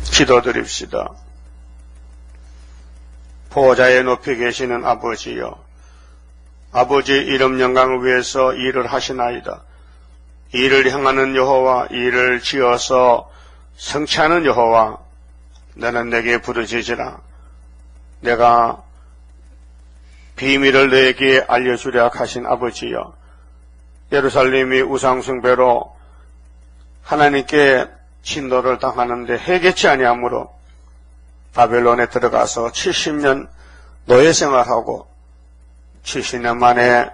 기도드립시다. 보좌에 높이 계시는 아버지여, 아버지의 이름 영광을 위해서 일을 하시나이다. 일을 행하는 여호와, 일을 지어서 성취하는 여호와, 너는 내게 부르짖으라. 내가 비밀을 너에게 알려주려 하신 아버지여, 예루살렘이 우상숭배로 하나님께 진노를 당하는데 해결치 아니하므로 바벨론에 들어가서 70년 노예 생활하고 70년 만에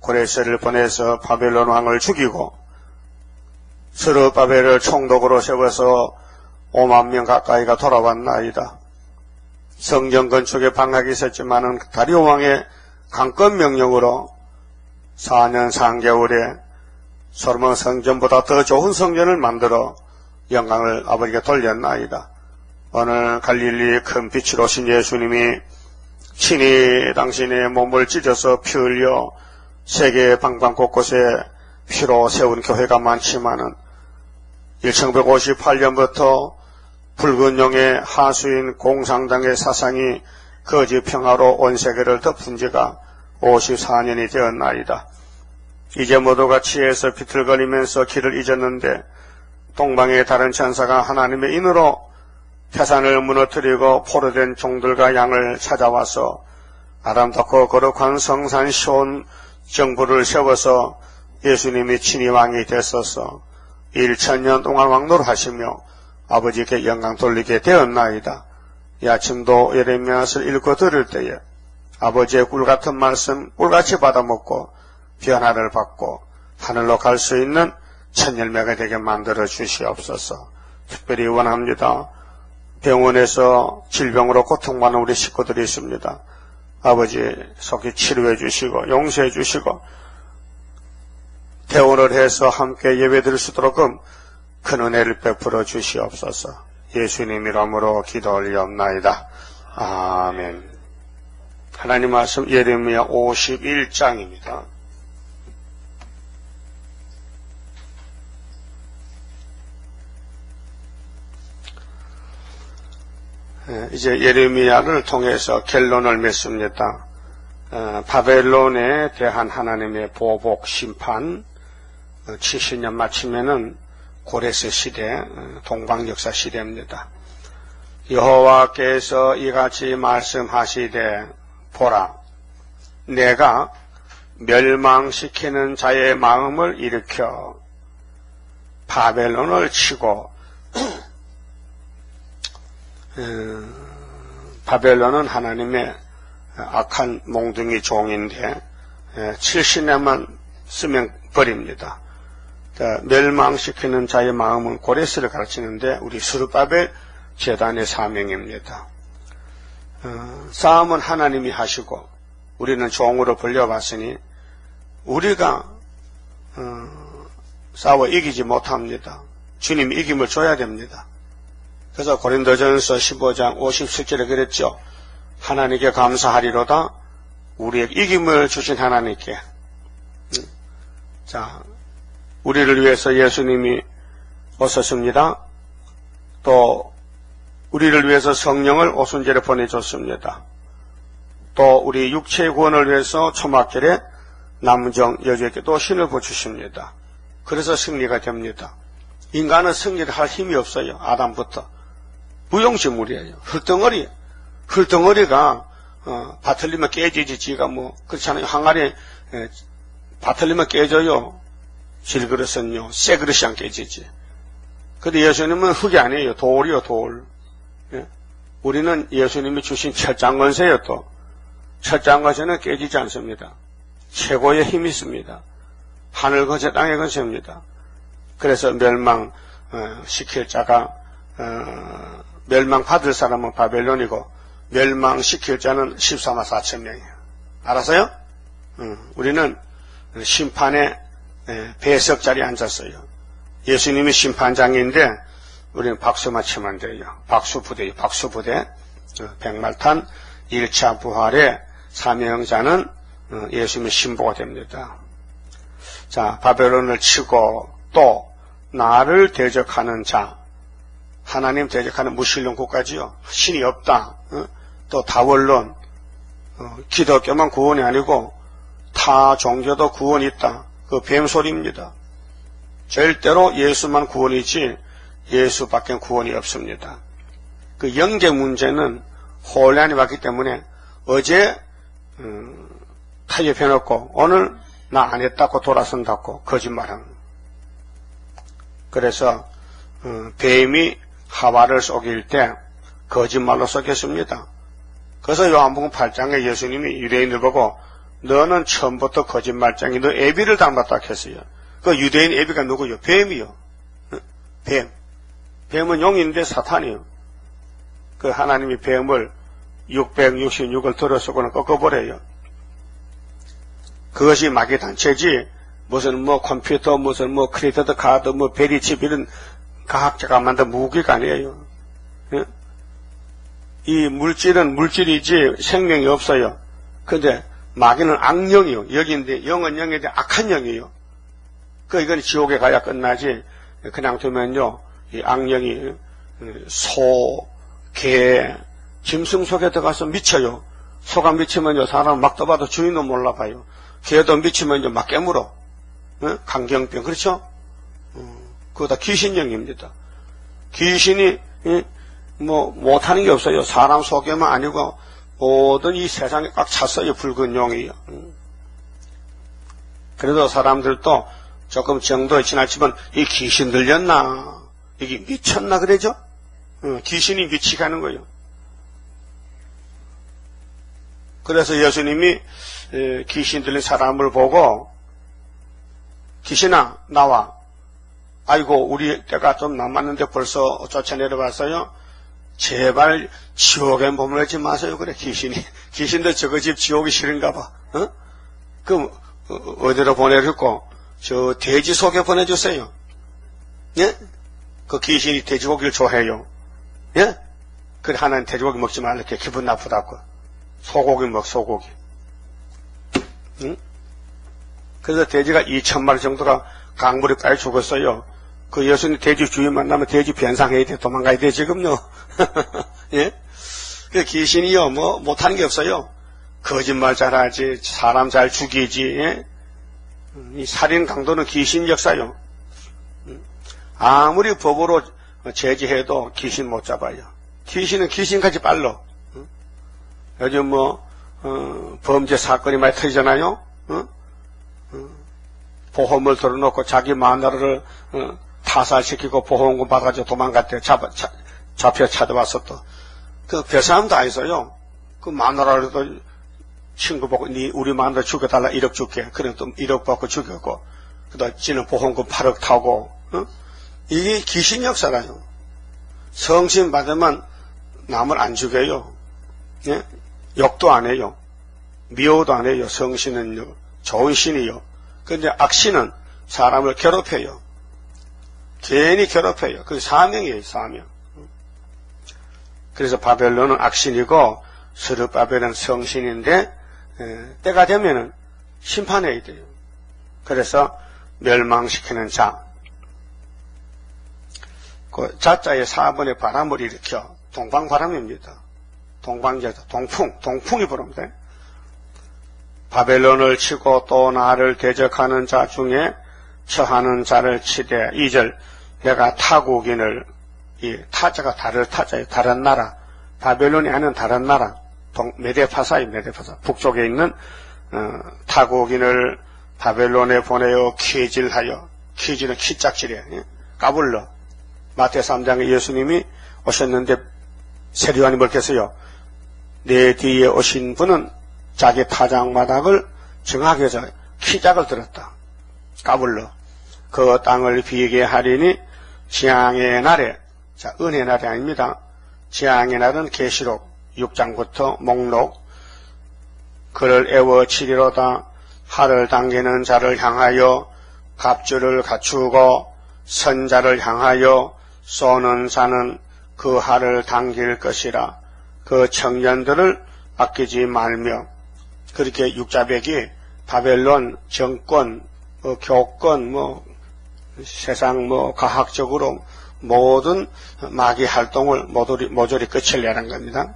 고레스를 보내서 바벨론 왕을 죽이고 스룹바벨을 총독으로 세워서 5만 명 가까이가 돌아왔나이다. 성전 건축에 방학이 있었지만은 다리오 왕의 강권 명령으로 4년 3개월에 솔로몬 성전보다 더 좋은 성전을 만들어 영광을 아버지께 돌렸나이다. 오늘 갈릴리 큰 빛으로 오신 예수님이 친히 당신의 몸을 찢어서 피 흘려 세계 방방 곳곳에 피로 세운 교회가 많지만은 1958년부터 붉은 용의 하수인 공산당의 사상이 거짓 평화로 온 세계를 덮은 지가 54년이 되었나이다. 이제 모두가 취해서 비틀거리면서 길을 잊었는데 동방의 다른 천사가 하나님의 인으로 태산을 무너뜨리고 포로된 종들과 양을 찾아와서 아름답고 거룩한 성산 시온 정부를 세워서 예수님이 친히 왕이 됐어서 1000년 동안 왕노릇하시며 아버지께 영광 돌리게 되었나이다. 이 아침도 예레미야를 읽고 들을 때에 아버지의 꿀같은 말씀 꿀같이 받아먹고 변화를 받고 하늘로 갈 수 있는 첫 열매가 되게 만들어 주시옵소서. 특별히 원합니다. 병원에서 질병으로 고통받는 우리 식구들이 있습니다. 아버지 속히 치료해 주시고 용서해 주시고 퇴원을 해서 함께 예배드릴 수 있도록 큰 은혜를 베풀어 주시옵소서. 예수님 이름으로 기도 올리옵나이다. 아멘. 하나님 말씀 예레미야 51장입니다. 이제 예레미야를 통해서 결론을 맺습니다. 바벨론에 대한 하나님의 보복 심판 70년 마치면은 고레스 시대, 동방역사 시대입니다. 여호와께서 이같이 말씀하시되 보라, 내가 멸망시키는 자의 마음을 일으켜 바벨론을 치고 바벨론은 하나님의 악한 몽둥이 종인데 70년만 쓰면 버립니다. 멸망시키는 자의 마음은 고레스를 가르치는데 우리 스룹바벨 제단의 사명입니다. 싸움은 하나님이 하시고 우리는 종으로 불려봤으니 우리가 싸워 이기지 못합니다. 주님이 이김을 줘야 됩니다. 그래서 고린도전서 15장 57절에 그랬죠. 하나님께 감사하리로다. 우리에게 이김을 주신 하나님께. 자, 우리를 위해서 예수님이 오셨습니다. 또 우리를 위해서 성령을 오순절에 보내줬습니다. 또 우리 육체의 구원을 위해서 초막절에 남정 여주에게 또 신을 붙이십니다. 그래서 승리가 됩니다. 인간은 승리를 할 힘이 없어요. 아담부터. 무용지물이에요. 흙덩어리가 밭 흘리면 깨지지. 지가 뭐 그렇잖아요. 항아리 밭 흘리면 깨져요. 질그릇은요 새 그릇이 안 깨지지. 근데 예수님은 흙이 아니에요. 돌이요 돌. 예? 우리는 예수님이 주신 철장건세요. 또 철장건세는 깨지지 않습니다. 최고의 힘이 있습니다. 하늘 건세 땅의 건세입니다. 그래서 멸망시킬 자가 멸망받을 사람은 바벨론이고 멸망시킬 자는 14만 4천 명이에요. 알았어요? 우리는 심판의 배석 자리에 앉았어요. 예수님이 심판장인데 우리는 박수만 치면 돼요. 박수부대 백말탄 1차 부활의 사명자는 예수님의 신보가 됩니다. 자, 바벨론을 치고 또 나를 대적하는 자 하나님 대적하는 무신론 국가지요. 신이 없다. 또 다원론, 기독교만 구원이 아니고 타 종교도 구원이 있다. 그 뱀소리입니다. 절대로 예수만 구원이지 예수밖에 구원이 없습니다. 그 영계 문제는 혼란이 왔기 때문에 어제 타협해놓고 오늘 나 안 했다고 돌아선다고 거짓말하는. 그래서 뱀이 하와를 속일 때 거짓말로 속였습니다. 그래서 요한복음 8장에 예수님이 유대인을 보고 너는 처음부터 거짓말쟁이, 너 애비를 닮았다 했어요. 그 유대인 애비가 누구요? 뱀이요. 뱀. 뱀은 용인데 사탄이요. 그 하나님이 뱀을 666을 들어서고는 꺾어버려요. 그것이 마귀 단체지 무슨 뭐 컴퓨터, 무슨 뭐 크레디트 카드, 뭐 베리칩 이런 과학자가 만든 무기가 아니에요. 이 물질은 물질이지 생명이 없어요. 근데 마귀는 악령이요. 영인데 영은 영인데 악한 영이요. 이건 지옥에 가야 끝나지. 그냥 두면요, 이 악령이 소, 개, 짐승 속에 들어가서 미쳐요. 소가 미치면요, 사람 막 떠봐도 주인은 몰라봐요. 개도 미치면요, 막 깨물어. 강경병, 그렇죠? 그거 다 귀신령입니다. 귀신이, 뭐, 못하는 게 없어요. 사람 속에만 아니고, 모든 이 세상에 꽉 찼어요, 붉은 용이요. 그래도 사람들도 조금 정도에 지나치면, 이 귀신 들렸나? 이게 미쳤나, 그러죠? 귀신이 미치가는 거예요. 그래서 예수님이 귀신 들린 사람을 보고, 귀신아, 나와. 아이고, 우리 때가 좀 남았는데 벌써 쫓아내려왔어요. 제발 지옥에 머물지 마세요. 그래, 귀신이. 귀신도 저거 집 지옥이 싫은가 봐. 그럼 어디로 보내줬고? 저 돼지 속에 보내주세요. 예? 그 귀신이 돼지고기를 좋아해요. 예? 그래, 하나는 돼지고기 먹지 말라. 이렇게 기분 나쁘다고. 소고기 소고기. 응? 그래서 돼지가 2,000마리 정도가 강물에 빠져 죽었어요. 그 예수님 돼지 주인 만나면 돼지 변상해야 돼. 도망가야 돼, 지금요. 예? 그 귀신이요, 뭐, 못하는 게 없어요. 거짓말 잘하지, 사람 잘 죽이지, 예? 이 살인 강도는 귀신 역사요. 아무리 법으로 제지해도 귀신 못 잡아요. 귀신은 귀신까지 빨라. 요즘 뭐, 범죄 사건이 많이 터지잖아요? 보험을 들어놓고 자기 마누라를, 타살시키고 보험금 받아가지고 도망갔대. 잡혀 찾아왔어 또. 그 별사람도 아니어요. 그 마누라도 친구 보고, 우리 마누라 죽여달라 1억 줄게. 그래 또 1억 받고 죽였고. 그다음 지는 보험금 8억 타고, 이게 귀신 역사라요. 성신 받으면 남을 안 죽여요. 예? 욕도 안 해요. 미워도 안 해요. 성신은요. 좋은 신이요. 근데 악신은 사람을 괴롭혀요. 괜히 괴롭혀요. 그게 사명이에요, 사명. 그래서 바벨론은 악신이고 스룹바벨은 성신인데 때가 되면은 심판해야 돼요. 그래서 멸망시키는 자. 그 자자의 4번의 바람을 일으켜 동방바람입니다. 동방제도 동풍이 부릅니다. 바벨론을 치고 또 나를 대적하는 자 중에 처하는 자를 치되 2절 내가 타국인을 이 타자가 다른 나라 바벨론이 아닌 다른 나라 메데파사입니다. 메데파사 북쪽에 있는 타국인을 바벨론에 보내어 키질하여 키질은 키짝질이에요. 예? 까불러 마태 3장에 예수님이 오셨는데 세리요한이 뭐겠어요? 내 뒤에 오신 분은 자기 타작마당을 정하게 해서 키작을 들었다. 까불러 그 땅을 비게 하리니 재앙의 날에, 자, 은혜의 날이 아닙니다. 재앙의 날은 계시록 6장부터 목록, 그를 애워치리로다. 활을 당기는 자를 향하여 갑주를 갖추고 선자를 향하여 쏘는 자는 그 활을 당길 것이라. 그 청년들을 아끼지 말며. 그렇게 육자백이 바벨론 정권, 교권, 세상 과학적으로 모든 마귀 활동을 모조리 끝을 내는 겁니다.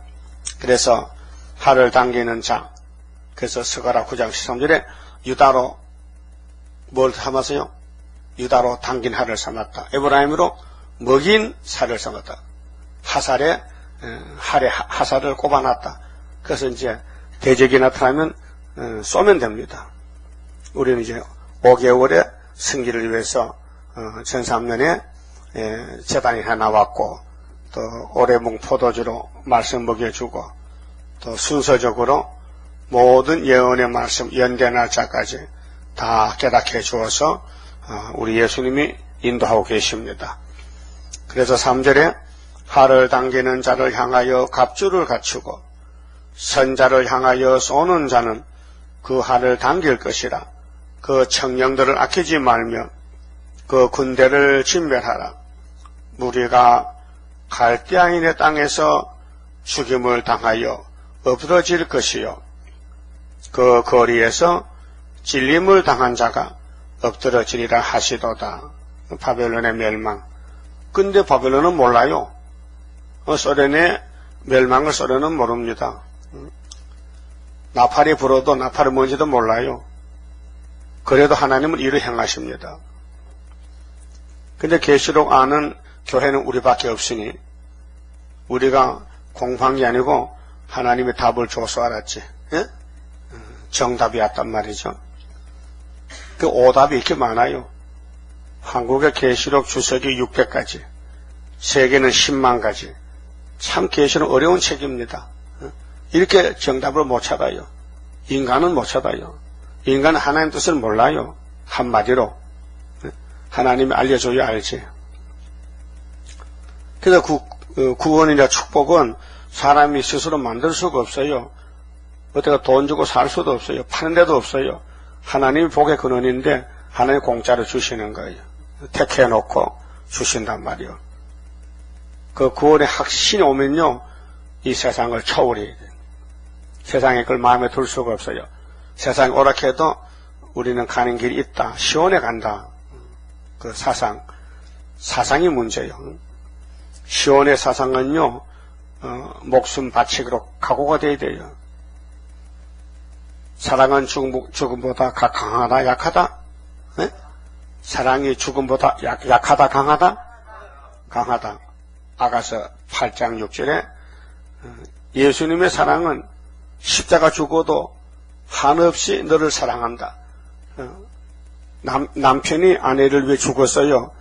그래서 활을 당기는 자, 그래서 스가랴 9장 13절에 유다로 뭘 삼았어요? 유다로 당긴 활을 삼았다. 에브라임으로 먹인 살을 삼았다. 하살에 활에 하살을 꼽아놨다. 그래서 이제 대적이 나타나면 쏘면 됩니다. 우리는 이제 5개월의 승기를 위해서 전 3년에 제단이 하나 나왔고, 또 오래묵 포도주로 말씀 먹여주고, 또 순서적으로 모든 예언의 말씀 연대 날짜까지 다 깨닫게 해주어서 우리 예수님이 인도하고 계십니다. 그래서 3절에 활을 당기는 자를 향하여 갑주를 갖추고 선자를 향하여 쏘는 자는 그 활을 당길 것이라. 그 청령들을 아끼지 말며 그 군대를 진멸하라. 무리가 갈대아인의 땅에서 죽임을 당하여 엎드러질 것이요 그 거리에서 찔림을 당한 자가 엎드러지리라 하시도다. 바벨론의 멸망. 근데 바벨론은 몰라요. 소련의 멸망을 소련은 모릅니다. 나팔이 불어도 나팔이 뭔지도 몰라요. 그래도 하나님은 이를 행하십니다. 근데 계시록 아는 교회는 우리밖에 없으니 우리가 공부한 게 아니고 하나님의 답을 줘서 알았지. 예? 정답이 왔단 말이죠. 그 오답이 이렇게 많아요. 한국의 계시록 주석이 600가지, 세계는 10만 가지. 참 계시는 어려운 책입니다. 이렇게 정답을 못 찾아요. 인간은 못 찾아요. 인간은 하나님 뜻을 몰라요. 한마디로 하나님이 알려줘야 알지. 그래서 구원이나 축복은 사람이 스스로 만들 수가 없어요. 어디가 돈 주고 살 수도 없어요. 파는 데도 없어요. 하나님이 복의 근원인데 하나님이 공짜로 주시는 거예요. 택해놓고 주신단 말이요. 그 구원의 확신이 오면요, 이 세상을 초월해야 돼요. 세상에 그걸 마음에 둘 수가 없어요. 세상이 오락해도 우리는 가는 길이 있다. 시원해 간다. 그 사상이 문제예요. 시원의 사상은요, 목숨 바치기로 각오가 돼야 돼요. 사랑은 죽음보다 강하다, 약하다? 네? 사랑이 죽음보다 약하다, 강하다? 강하다. 아가서 8장 6절에 예수님의 사랑은 십자가 죽어도 한없이 너를 사랑한다. 남편이 아내를 위해 죽었어요.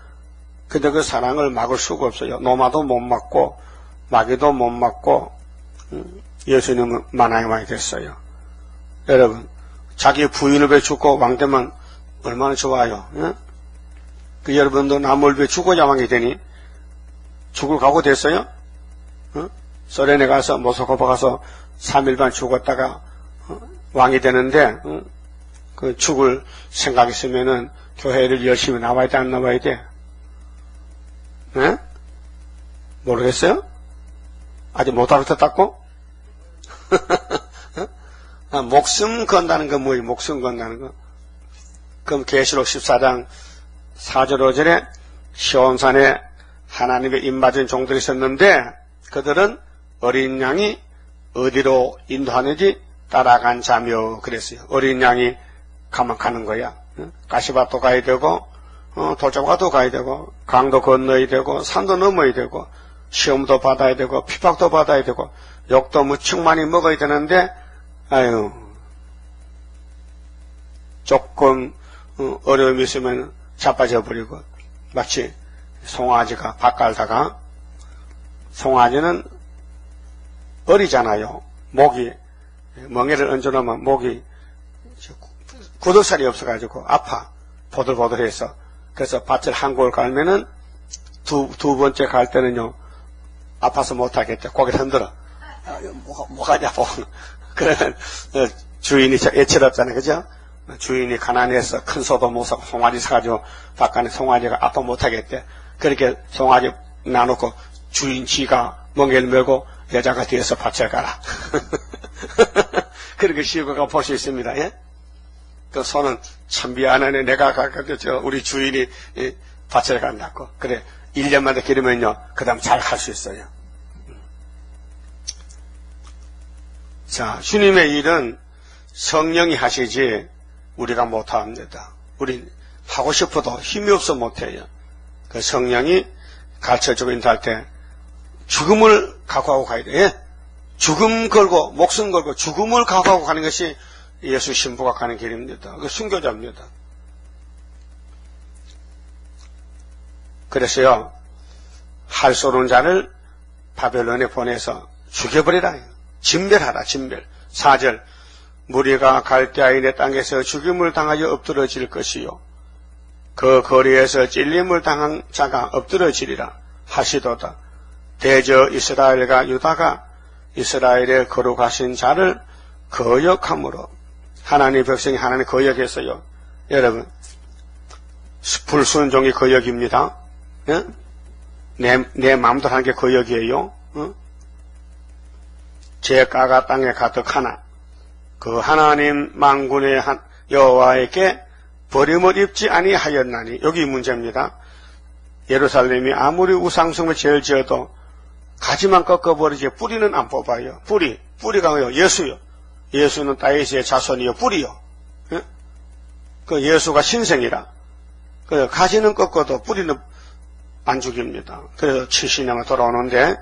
근데 그 사랑을 막을 수가 없어요. 노마도 못 막고 마귀도 못 막고 예수님은 만왕이 됐어요. 여러분, 자기 부인을 위해 죽고 왕되면 얼마나 좋아요. 예? 그 여러분도 남을 위해 죽어야 왕이 되니 죽을 각오 됐어요? 소련에 가서 모스크바 가서 3일반 죽었다가 왕이 되는데 그 죽을 생각 있으면은 교회를 열심히 나와야 돼, 안 나와야 돼? 네? 모르겠어요? 아직 못 알아듣었다고? 목숨 건다는 건 뭐예요? 목숨 건다는 거. 그럼 계시록 14장 4절 5절에 시온산에 하나님의 입맞은 종들이 있었는데 그들은 어린 양이 어디로 인도하는지 따라간 자며 그랬어요. 어린 양이 가만 가는 거야. 가시밭도 가야 되고 돌짝밭도 가야 되고 강도 건너야 되고 산도 넘어야 되고 시험도 받아야 되고 핍박도 받아야 되고 욕도 무척 많이 먹어야 되는데 아유 조금 어려움이 있으면 자빠져 버리고 마치 송아지가 밥 갈다가 송아지는 어리잖아요. 목이 멍에를 얹어놓으면 목이 구더살이 없어가지고 아파. 보들보들해서. 그래서 밭을 한 골 갈면은 두 번째 갈 때는요 아파서 못하겠대. 고개를 흔들어. 뭐가 아냐고. 그러면 주인이 애처롭잖아요. 그죠? 주인이 가난해서 큰 소도 못 사고 송아지 사가지고 바깥에 송아지가 아파 못하겠대. 그렇게 송아지 놔놓고 주인 지가 멍에를 메고 여자가 뒤에서 밭을 가라. 그렇게 시고가 볼 수 있습니다. 예? 그 손은 참 미안하네. 내가 우리 주인이 밭을 간다고. 그래 1년마다 기르면요, 그 다음 잘 할 수 있어요. 자, 주님의 일은 성령이 하시지 우리가 못합니다. 우린 하고 싶어도 힘이 없어 못해요. 그 성령이 가르쳐주고 인도할 때 죽음을 각오하고 가야 돼. 예? 죽음 걸고 목숨 걸고 죽음을 각오하고 가는 것이 예수 신부가 가는 길입니다. 그 순교자입니다. 그래서요, 할 수 없는 자를 바벨론에 보내서 죽여버리라. 진멸하라, 진멸. 4절, 무리가 갈대아인의 땅에서 죽임을 당하여 엎드러질 것이요. 그 거리에서 찔림을 당한 자가 엎드러지리라 하시도다. 대저 이스라엘과 유다가 이스라엘에 거룩하신 자를 거역함으로 하나님 백성이 하나님 거역했어요. 여러분, 불순종이 거역입니다. 예? 내 마음대로 하는 게 거역이에요. 죄가가 땅에 가득하나 그 하나님 만군의 여호와에게 버림을 입지 아니하였나니. 여기 문제입니다. 예루살렘이 아무리 우상성을 제일 지어도 가지만 꺾어버리지 뿌리는 안 뽑아요. 뿌리가 예수요. 예수는 다윗의 자손이요, 뿌리요. 예? 그 예수가 신생이라. 그 가지는 꺾어도 뿌리는 안 죽입니다. 그래서 70년만 돌아오는데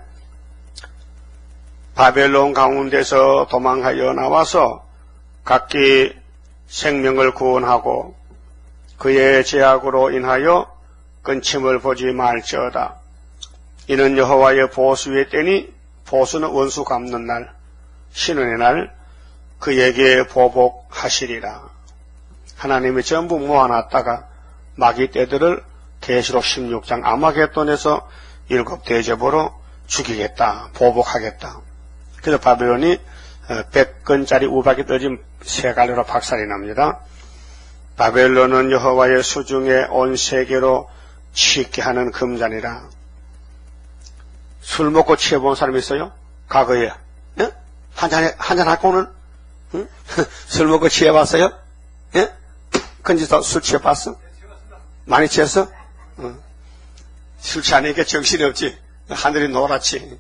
바벨론 가운데서 도망하여 나와서 각기 생명을 구원하고 그의 제약으로 인하여 근침을 보지 말지어다. 이는 여호와의 보수의 때니, 보수는 원수 갚는 날, 신원의 날 그에게 보복하시리라. 하나님이 전부 모아놨다가 마귀 떼들을 계시록 16장 아마겟돈에서 7 대접으로 죽이겠다, 보복하겠다. 그래서 바벨론이 100건짜리 우박이 떨어진 세 갈래로 박살이 납니다. 바벨론은 여호와의 수중에 온 세계로 취케 하는 금잔이라. 술 먹고 취해본 사람 있어요? 과거에. 예? 한잔 할거는? 응? 술 먹고 취해봤어요? 예? 근지도 술 취해봤어? 많이 취했어? 응. 술 취하니까 정신이 없지. 하늘이 노랗지.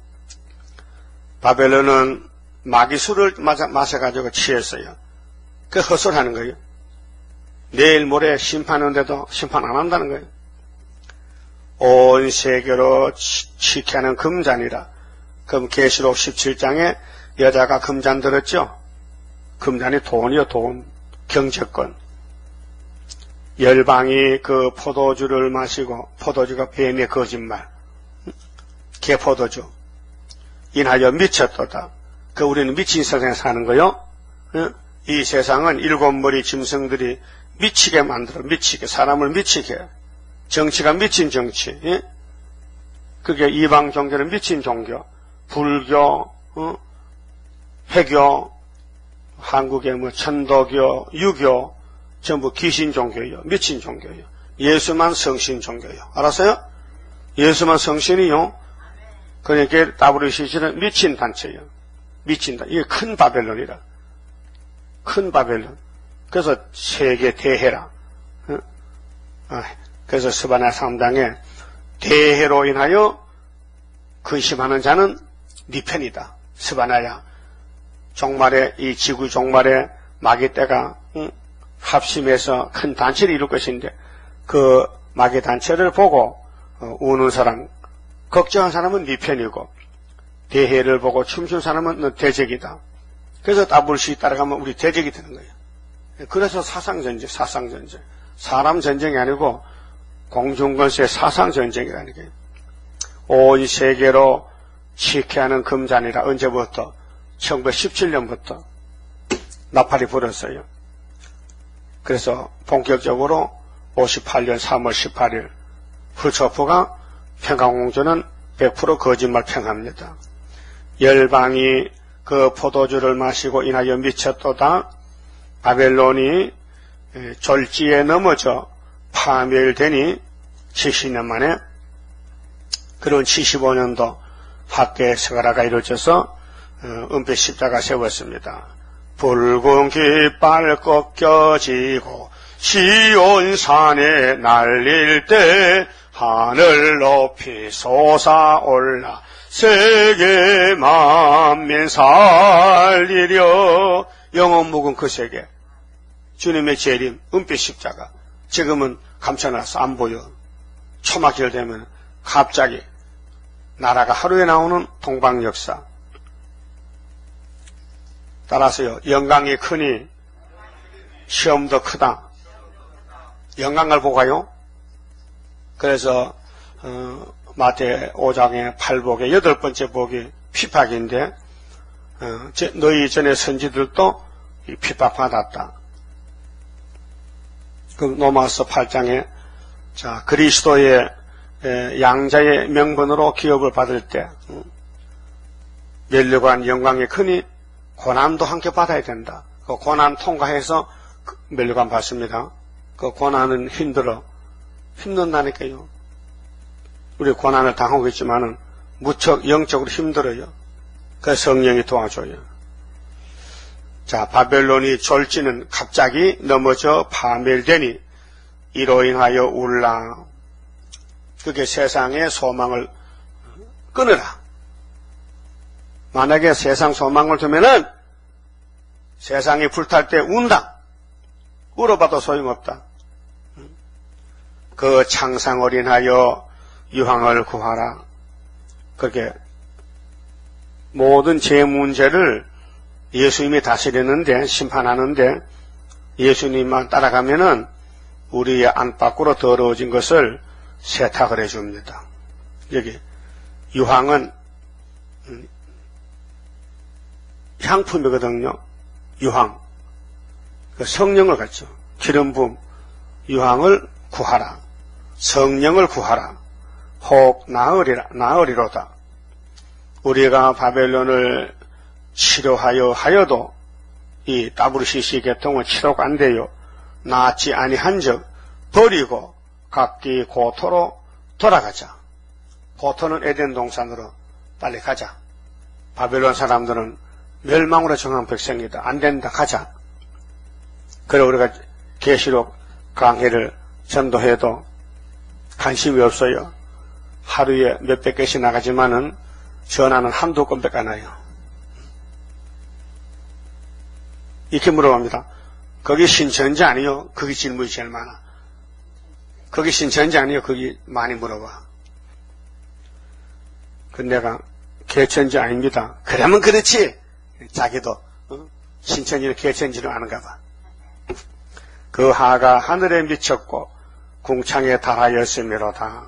바벨론은 마귀 술을 마셔가지고 취했어요. 그 헛소리하는 거예요. 내일 모레 심판하는데도 심판 안 한다는 거예요. 온 세계로 취케하는 금잔이라. 그럼 계시록 17장에 여자가 금잔 들었죠? 금잔이 돈이요, 돈. 경제권. 열방이 그 포도주를 마시고, 포도주가 뱀의 거짓말. 개포도주. 인하여 미쳤도다. 그 우리는 미친 세상에 사는 거요. 이 세상은 7머리 짐승들이 미치게 만들어, 미치게, 사람을 미치게. 정치가 미친 정치. 예? 그게 이방 종교는 미친 종교. 불교, 회교, 한국의 천도교, 유교, 전부 귀신 종교예요. 미친 종교예요. 예수만 성신 종교예요. 알았어요? 예수만 성신이요. 그러니까 WCC는 미친 단체예요. 미친다. 이게 큰 바벨론이라. 큰 바벨론. 그래서 세계 대해라. 그래서 스바냐 3장에 대해로 인하여 근심하는 자는 네 편이다. 스바냐야. 종말에, 이 지구 종말에 마귀 떼가 합심해서 큰 단체를 이룰 것인데 그 마귀 단체를 보고 우는 사람, 걱정한 사람은 네 편이고 대해를 보고 춤춘 사람은 너 대적이다. 그래서 WC 따라가면 우리 대적이 되는 거예요. 그래서 사상전쟁. 사람 전쟁이 아니고 공중권세 사상전쟁이라는 게. 온 세계로 취케하는 금잔이라. 언제부터? 1917년부터 나팔이 불었어요. 그래서 본격적으로 58년 3월 18일 후초프가 평강공주는 100% 거짓말 평합니다. 열방이 그 포도주를 마시고 인하여 미쳤도다. 바벨론이 졸지에 넘어져 파멸되니 70년 만에 그런 75년도 학계 스가라가 이루어져서 은폐 십자가 세웠습니다. 붉은 깃발 꺾여지고 시온산에 날릴 때 하늘 높이 솟아올라 세계 만민 살리려. 영원 묵은 그 세계, 주님의 재림, 은빛 십자가, 지금은 감춰놔서 안 보여. 초막일 되면 갑자기 나라가 하루에 나오는 동방 역사. 따라서요, 영광이 크니 시험도 크다. 영광을 보고 가요. 그래서 마태 5장의 8복의 8번째 복이 핍박인데, 너희 전에 선지들도 핍박받았다. 그 로마서 8장에 자, 그리스도의 양자의 명분으로 기업을 받을 때 면류관 영광이 크니 고난도 함께 받아야 된다. 그 고난 통과해서 면류관 받습니다. 그 고난은 힘든다니까요. 우리 고난을 당하고 있지만은 무척 영적으로 힘들어요. 그 성령이 도와줘요. 자, 바벨론이 졸지는 갑자기 넘어져 파멸되니 이로 인하여 울라. 그게 세상의 소망을 끊으라. 만약에 세상 소망을 두면은 세상이 불탈 때 운다. 울어봐도 소용없다. 그 창상을 인하여 유황을 구하라. 그렇게 모든 죄 문제를 예수님이 다스리는데, 심판하는데 예수님만 따라가면은 우리의 안팎으로 더러워진 것을 세탁을 해줍니다. 여기 유황은 향품이거든요. 유황, 그 성령을 갖죠. 기름 부음, 유황을 구하라. 성령을 구하라. 혹 나으리로다. 우리가 바벨론을 치료하여 하여도 이 WCC 계통은 치료가 안 돼요. 낫지 아니한즉 버리고 각기 고토로 돌아가자. 고토는 에덴 동산으로 빨리 가자. 바벨론 사람들은 멸망으로 정한 백성이다. 안 된다. 가자. 그래 우리가 계시록 강해를 전도해도 관심이 없어요. 하루에 몇백 개씩 나가지만은 전화는 한두 건밖에 안 와요. 이렇게 물어봅니다. 거기 신천지 아니요? 거기 질문이 제일 많아. 거기 신천지 아니요? 거기 많이 물어봐. 근데 내가 개천지 아닙니다. 그러면 그렇지. 자기도 신천지는 개천지는 아는가 봐. 그 하가 하늘에 미쳤고 궁창에 달하였음이로다.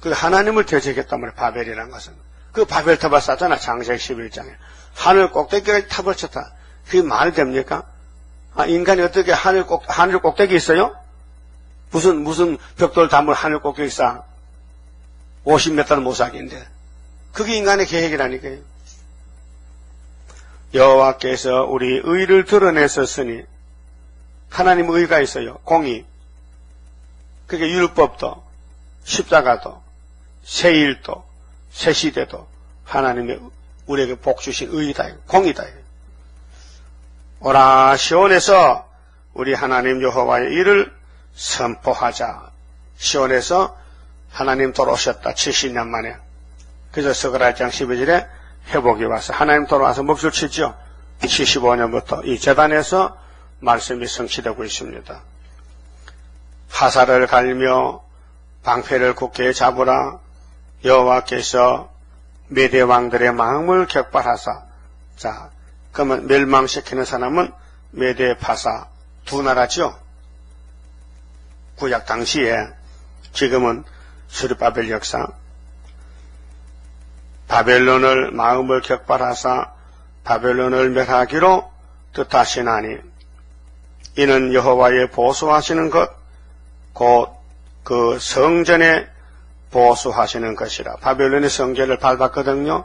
그 하나님을 대적했단 말이야. 바벨이라는 것은. 그 바벨 탑을 쌌잖아. 장세기 11장에. 하늘 꼭대기에 탑을 쳤다. 그게 말이 됩니까? 인간이 어떻게 하늘 꼭대기 있어요? 무슨 벽돌 담을 하늘 꼭대기 쌓아? 50m는 못 쌓기인데. 그게 인간의 계획이라니까요. 여호와께서 우리 의를 드러내셨으니, 하나님 의가 있어요. 공의. 그게 율법도, 십자가도, 세일도, 새시대도 하나님의 우리에게 복 주신 의다. 공의다. 오라 시온에서 우리 하나님 여호와의 일을 선포하자. 시온에서 하나님 돌아오셨다. 70년 만에. 그래서 스가랴장 12절에 회복이 와서 하나님 돌아와서 몫을 치죠. 75년부터 이 제단에서 말씀이 성취되고 있습니다. 하사를 갈며 방패를 굳게 잡으라. 여호와께서 메대 왕들의 마음을 격발하사. 자, 그러면 멸망시키는 사람은 메대 파사 두 나라죠. 구약 당시에. 지금은 스룹바벨 역사. 바벨론을 마음을 격발하사 바벨론을 멸하기로 뜻하시나니 이는 여호와의 보수하시는 것 곧 그 성전에 보수하시는 것이라. 바벨론의 성전을 밟았거든요.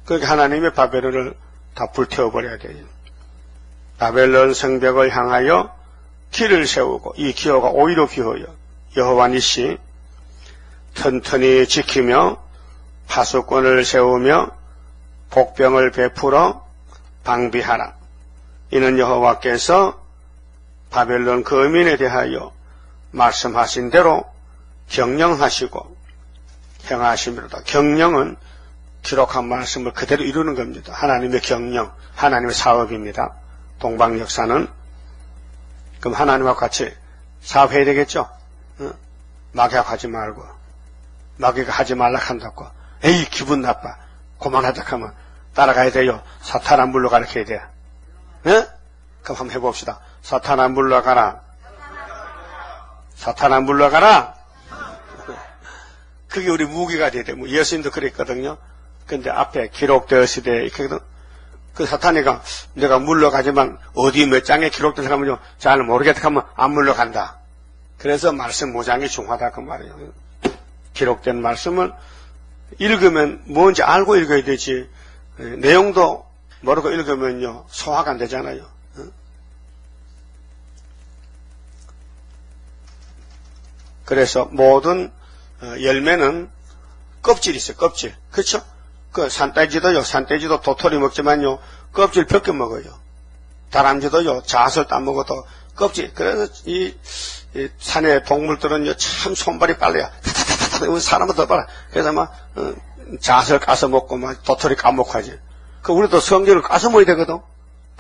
그러니까 하나님의 바벨론을 다 불태워버려야 돼요. 바벨론 성벽을 향하여 길을 세우고, 이 기호가 오히려 기호요. 여호와 니시 튼튼히 지키며 파수꾼을 세우며 복병을 베풀어 방비하라. 이는 여호와께서 바벨론 거민에 대하여 말씀하신 대로 경영하시고 행하심이로다. 경영은 기록한 말씀을 그대로 이루는 겁니다. 하나님의 경영, 하나님의 사업입니다. 동방 역사는. 그럼 하나님과 같이 사업해야 되겠죠? 막약하지 말고. 막약 하지 말라 한다고. 에이, 기분 나빠. 그만하자 하면 따라가야 돼요. 사탄 안 물러가라 해야 돼. 그럼 한번 해봅시다. 사탄 안 물러가라. 사탄 안 물러가라. 그게 우리 무기가 돼야 돼. 예수님도 그랬거든요. 근데 앞에 기록되었으되 이렇게 그 사탄이가 내가 물러가지만 어디 몇 장에 기록된 사람은요 잘 모르겠다 하면 안 물러간다. 그래서 말씀 모장이 중요하다 그 말이에요. 기록된 말씀을 읽으면 뭔지 알고 읽어야 되지. 내용도 모르고 읽으면요 소화가 안 되잖아요. 그래서 모든 열매는 껍질이 있어요. 껍질. 그렇죠? 그 산돼지도 도토리 먹지만요 껍질 벗겨 먹어요. 다람쥐도요 잣을 따먹어도 껍질. 그래서 이 산의 동물들은요 참 손발이 빨라요. 사람은 더 빨라. 그래서 막 잣을 까서 먹고 막 도토리 까먹고 하지. 그 우리도 성경을 까서 먹어야 되거든.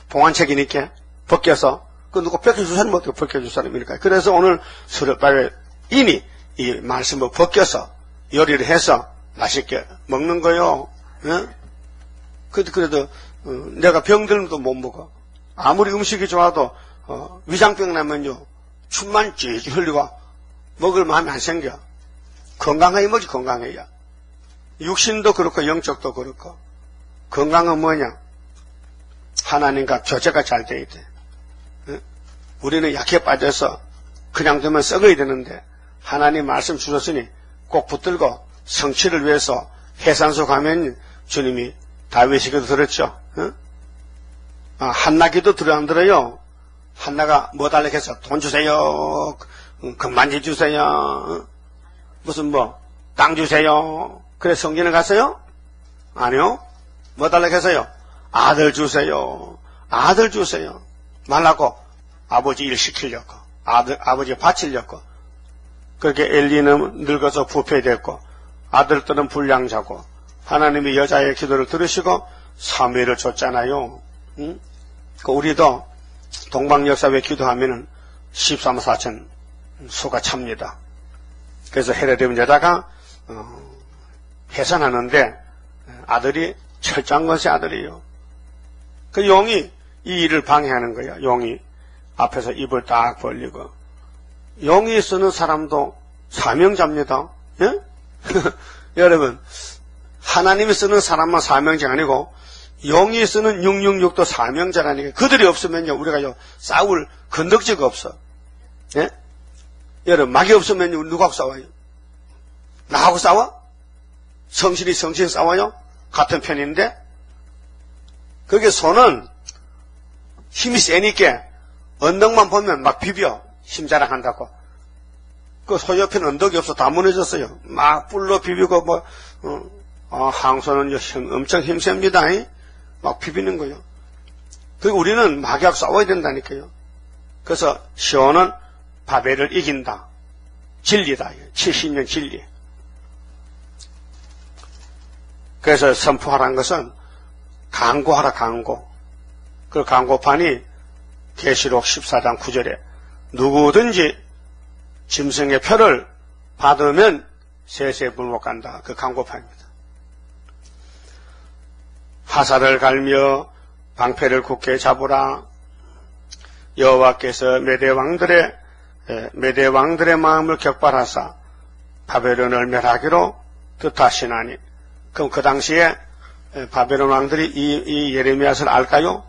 봉안책이니까 벗겨서. 그 누가 벗겨줄 사람이 어떻게 벗겨줄 사람이니까. 그래서 오늘 수렵밥에 이미 이 말씀을 벗겨서 요리를 해서 맛있게 먹는 거요. 예? 그래도 내가 병들면도 못 먹어. 아무리 음식이 좋아도 위장병 나면요 춤만 찌찌 흘리고 먹을 마음이 안 생겨. 건강해야 뭐지 건강해야. 육신도 그렇고 영적도 그렇고. 건강은 뭐냐? 하나님과 교제가 잘 돼야 돼. 예? 우리는 약해 빠져서 그냥 두면 썩어야 되는데 하나님 말씀 주셨으니 꼭 붙들고 성취를 위해서 해산소 가면 주님이 다윗에게도 들었죠. 어? 한나기도 들어 안 들어요. 한나가 뭐 달라고 해서 돈 주세요. 금반지 주세요. 무슨 땅 주세요. 그래 성전에 갔어요? 아니요. 뭐 달라고 해서요? 아들 주세요. 아들 주세요. 말라고 아버지 일 시키려고. 아버지 바치려고. 그렇게 엘리는 늙어서 부패됐고 아들들은 불량자고 하나님이 여자의 기도를 들으시고 사무엘을 줬잖아요. 응? 우리도 동방역사회 기도하면은 13, 4천 수가 찹니다. 그래서 헤로데임 여자가 해산하는데 아들이 철저한 것이 아들이에요. 그 용이 이 일을 방해하는 거야. 용이 앞에서 입을 딱 벌리고. 용이 쓰는 사람도 사명자입니다. 예? 여러분 하나님이 쓰는 사람만 사명자가 아니고 용이 쓰는 666도 사명자라니까. 그들이 없으면요 우리가 싸울 건덕지가 없어. 예? 여러분 막이 없으면 누구하고 싸워요? 나하고 싸워? 성실히 싸워요? 같은 편인데 그게 손은 힘이 세니까 언덕만 보면 막 비벼. 힘자랑한다고. 그 소옆에는 언덕이 없어. 다 무너졌어요. 막 불로 비비고 항소는 엄청 힘셉니다. 막 비비는 거예요. 그리고 우리는 막약 싸워야 된다니까요. 그래서 시온은 바벨을 이긴다. 진리다. 70년 진리. 그래서 선포하라는 것은 강구하라 강구. 그 강구판이 계시록 14장 9절에 누구든지 짐승의 표를 받으면 세세불못 간다. 그 강구판입니다. 화살을 갈며 방패를 굳게 잡으라. 여호와께서 메대 왕들의 마음을 격발하사 바벨론을 멸하기로 뜻하시나니. 그럼 그 당시에 바벨론 왕들이 이 예레미야를 알까요?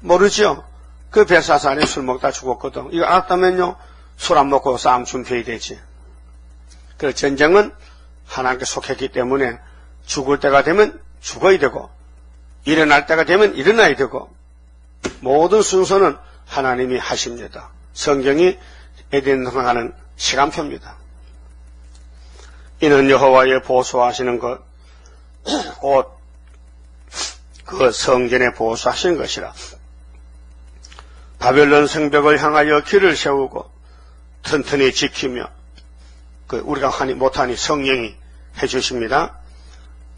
모르죠. 그 벨사살이 술 먹다 죽었거든. 이거 알았다면요 술 안 먹고 싸움 준비해야 되지. 그 전쟁은 하나님께 속했기 때문에 죽을 때가 되면 죽어야 되고 일어날 때가 되면 일어나야 되고 모든 순서는 하나님이 하십니다. 성경이 에덴 동안하는 시간표입니다. 이는 여호와의 보수하시는 것 곧 그 성전에 보수하시는 것이라. 바벨론 성벽을 향하여 길을 세우고 튼튼히 지키며 우리가 못하니 성령이 해주십니다.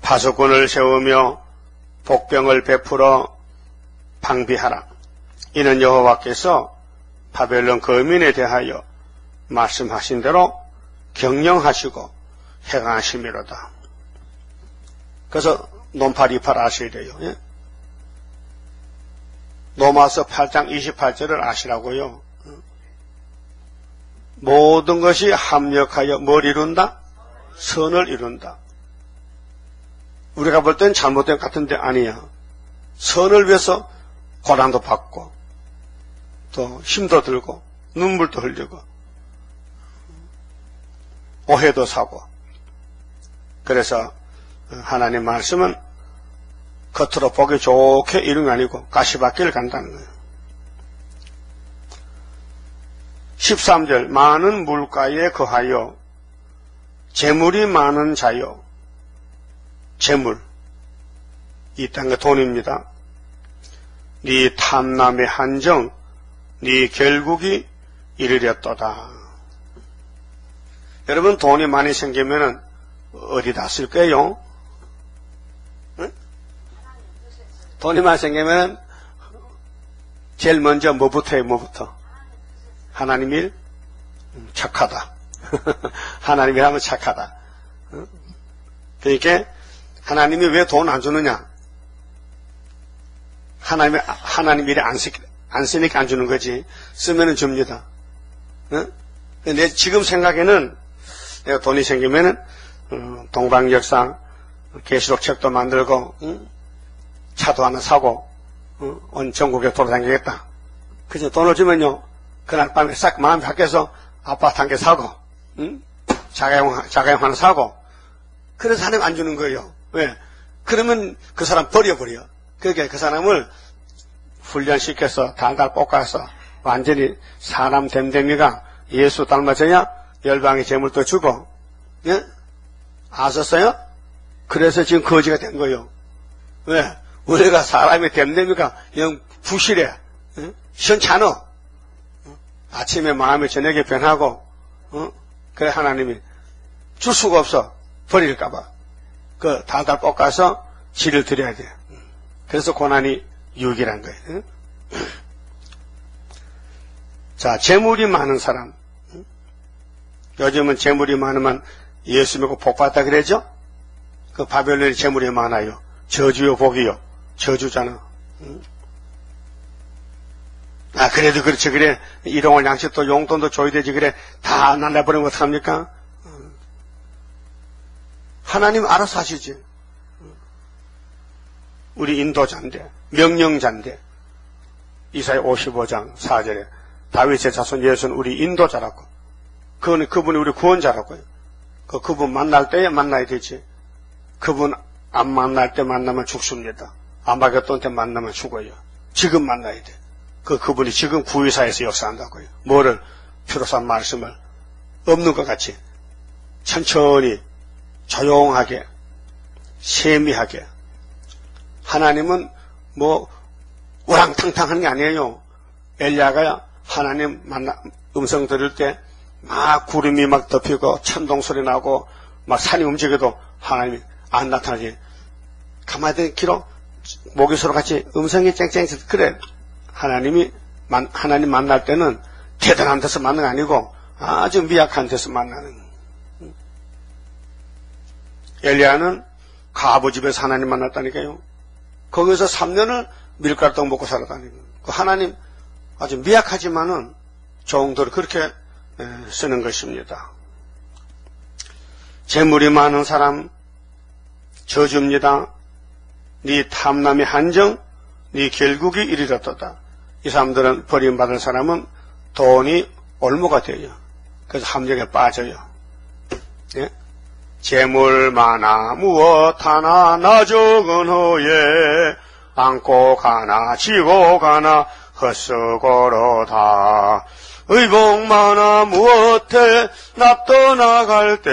파수꾼을 세우며 복병을 베풀어 방비하라. 이는 여호와께서 바벨론 거민에 대하여 말씀하신 대로 경영하시고 행하심이로다. 그래서 논팔, 이팔 아셔야 돼요. 예? 로마서 8장 28절을 아시라고요. 모든 것이 합력하여 뭘 이룬다? 선을 이룬다. 우리가 볼 땐 잘못된 것 같은데 아니야. 선을 위해서 고난도 받고 또 힘도 들고 눈물도 흘리고 오해도 사고. 그래서 하나님 말씀은 겉으로 보기 좋게 이룬 게 아니고 가시밭길 간다는 거예요. 13절 많은 물가에 거하여 재물이 많은 자요. 재물 이 땅의 돈입니다. 네 탐남의 한정 네 결국이 이르렸도다. 여러분 돈이 많이 생기면은 어디다 쓸 거예요? 응? 돈이 많이 생기면은 제일 먼저 뭐부터 해요? 뭐부터? 하나님 일? 착하다. 하나님 일 하면 착하다. 그러니까 하나님이 왜 돈 안 주느냐? 하나님 일에 안 쓰니까 안 주는 거지. 쓰면은 줍니다. 근데 지금 생각에는 내가 돈이 생기면은 동방역상 계시록 책도 만들고 차도 하나 사고 온 전국에 돌아다니겠다. 그죠? 돈을 주면요 그날 밤에 싹 마음 바뀌어서 아파트 한 개 사고 자가용 하나 사고. 그래서 하나님 안 주는 거예요. 왜? 그러면 그 사람 버려버려. 그러니까 그 사람을 훈련시켜서 달달 볶아서 완전히 사람 됨됨이가 예수 닮아져야 열방의 재물도 주고. 예? 아셨어요? 그래서 지금 거지가 된 거예요. 왜? 우리가 사람의 됨됨이가 영 부실해. 시원찮어. 아침에 마음이 저녁에 변하고 그래 하나님이 줄 수가 없어. 버릴까봐. 그 달달 볶아서 질을 드려야 돼. 그래서 고난이 유익이란 거예요. 자, 재물이 많은 사람. 요즘은 재물이 많으면 예수 믿고 복 받다 그러죠? 그 바벨론이 재물이 많아요. 저주요 복이요. 저주잖아. 아, 그래도 그렇지. 그래. 일용할 양식도 용돈도 줘야 되지. 그래. 다 날라버리면 어떡합니까? 하나님 알아서 하시지. 우리 인도자인데, 명령자인데, 이사야 55장 4절에 다윗의 자손 예수는 우리 인도자라고. 그분이 우리 구원자라고요. 그분 만날 때에 만나야 되지. 그분 안 만날 때 만나면 죽습니다. 아마겟돈 때 만나면 죽어요. 지금 만나야 돼. 그분이 지금 구의사에서 역사한다고요. 뭐를? 피로산 말씀을 없는 것 같이 천천히 조용하게 세미하게. 하나님은 뭐 우랑탕탕 하는 게 아니에요. 엘리야가 하나님 음성 들을 때 막 구름이 막 덮이고 천둥 소리 나고 막 산이 움직여도 하나님이 안 나타나지. 가만히 길어 모기소리 같이 음성이 쨍쨍. 그래. 하나님 만날 때는 대단한 데서 만나는 게 아니고 아주 미약한 데서 만나는. 엘리야는 가부 집에서 하나님 만났다니까요. 거기서 3년을 밀가루떡 먹고 살았다니까요. 하나님 아주 미약하지만은 종들을 그렇게 쓰는 것입니다. 재물이 많은 사람 저주입니다. 네 탐남의 한정, 네 결국이 이르렀도다. 이 사람들은 버림받을 사람은 돈이 올무가 돼요. 그래서 함정에 빠져요. 예? 재물 많아 무엇 하나 나 적은 후에 안고 가나 지고 가나 헛수고로다. 의복 많아 무엇해 나 떠나갈 때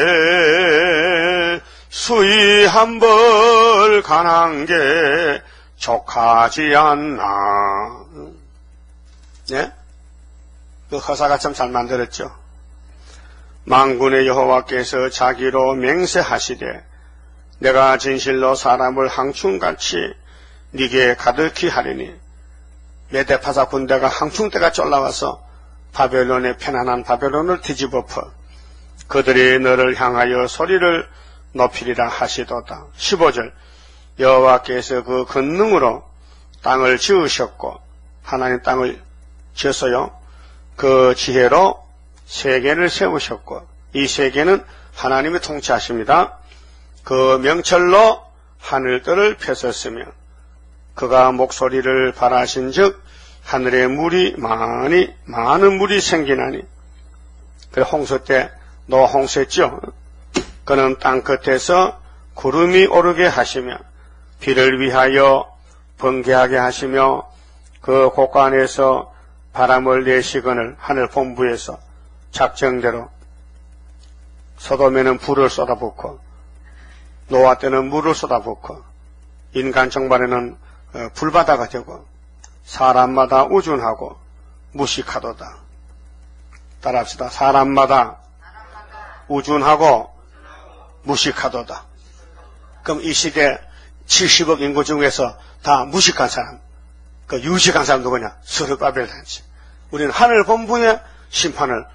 수위 한 벌 가난 게 족하지 않나. 예? 그 허사가 참 잘 만들었죠. 만군의 여호와께서 자기로 맹세하시되 내가 진실로 사람을 항충같이 네게 가득히 하리니 메데파사 군대가 항충대가 쫄라와서 바벨론의 편안한 바벨론을 뒤집어퍼 그들이 너를 향하여 소리를 높이리라 하시도다. 15절 여호와께서 그 권능으로 땅을 지으셨고 하나님 땅을 지었어요. 그 지혜로 세계를 세우셨고 이 세계는 하나님이 통치하십니다. 그 명철로 하늘들을 펴셨으며 그가 목소리를 발하신즉 하늘에 물이 많은 물이 생기나니 그래 홍수 때 노아 홍수했죠. 그는 땅 끝에서 구름이 오르게 하시며 비를 위하여 번개하게 하시며 그 곳간에서 바람을 내시거늘 하늘 본부에서 작정대로 소돔에는 불을 쏟아붓고 노아 때는 물을 쏟아붓고 인간 정반에는 불바다가 되고 사람마다 우준하고 무식하도다. 따라합시다. 사람마다 우준하고 무식하도다. 그럼 이 시대 70억 인구 중에서 다 무식한 사람, 그 유식한 사람 누구냐? 스룹바벨 단지. 우리는 하늘 본부의 심판을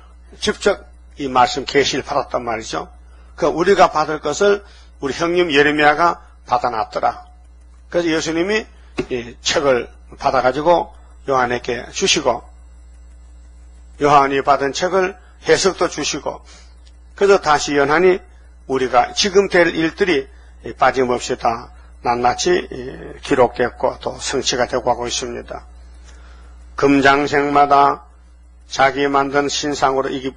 직접 이 말씀 계시를 받았단 말이죠. 그 우리가 받을 것을 우리 형님 예레미야가 받아놨더라. 그래서 예수님이 이 책을 받아가지고 요한에게 주시고 요한이 받은 책을 해석도 주시고 그래서 다시 연하니 우리가 지금 될 일들이 빠짐없이 다 낱낱이 기록됐고 또 성취가 되고 하고 있습니다. 금장색마다 자기 만든 신상으로 이게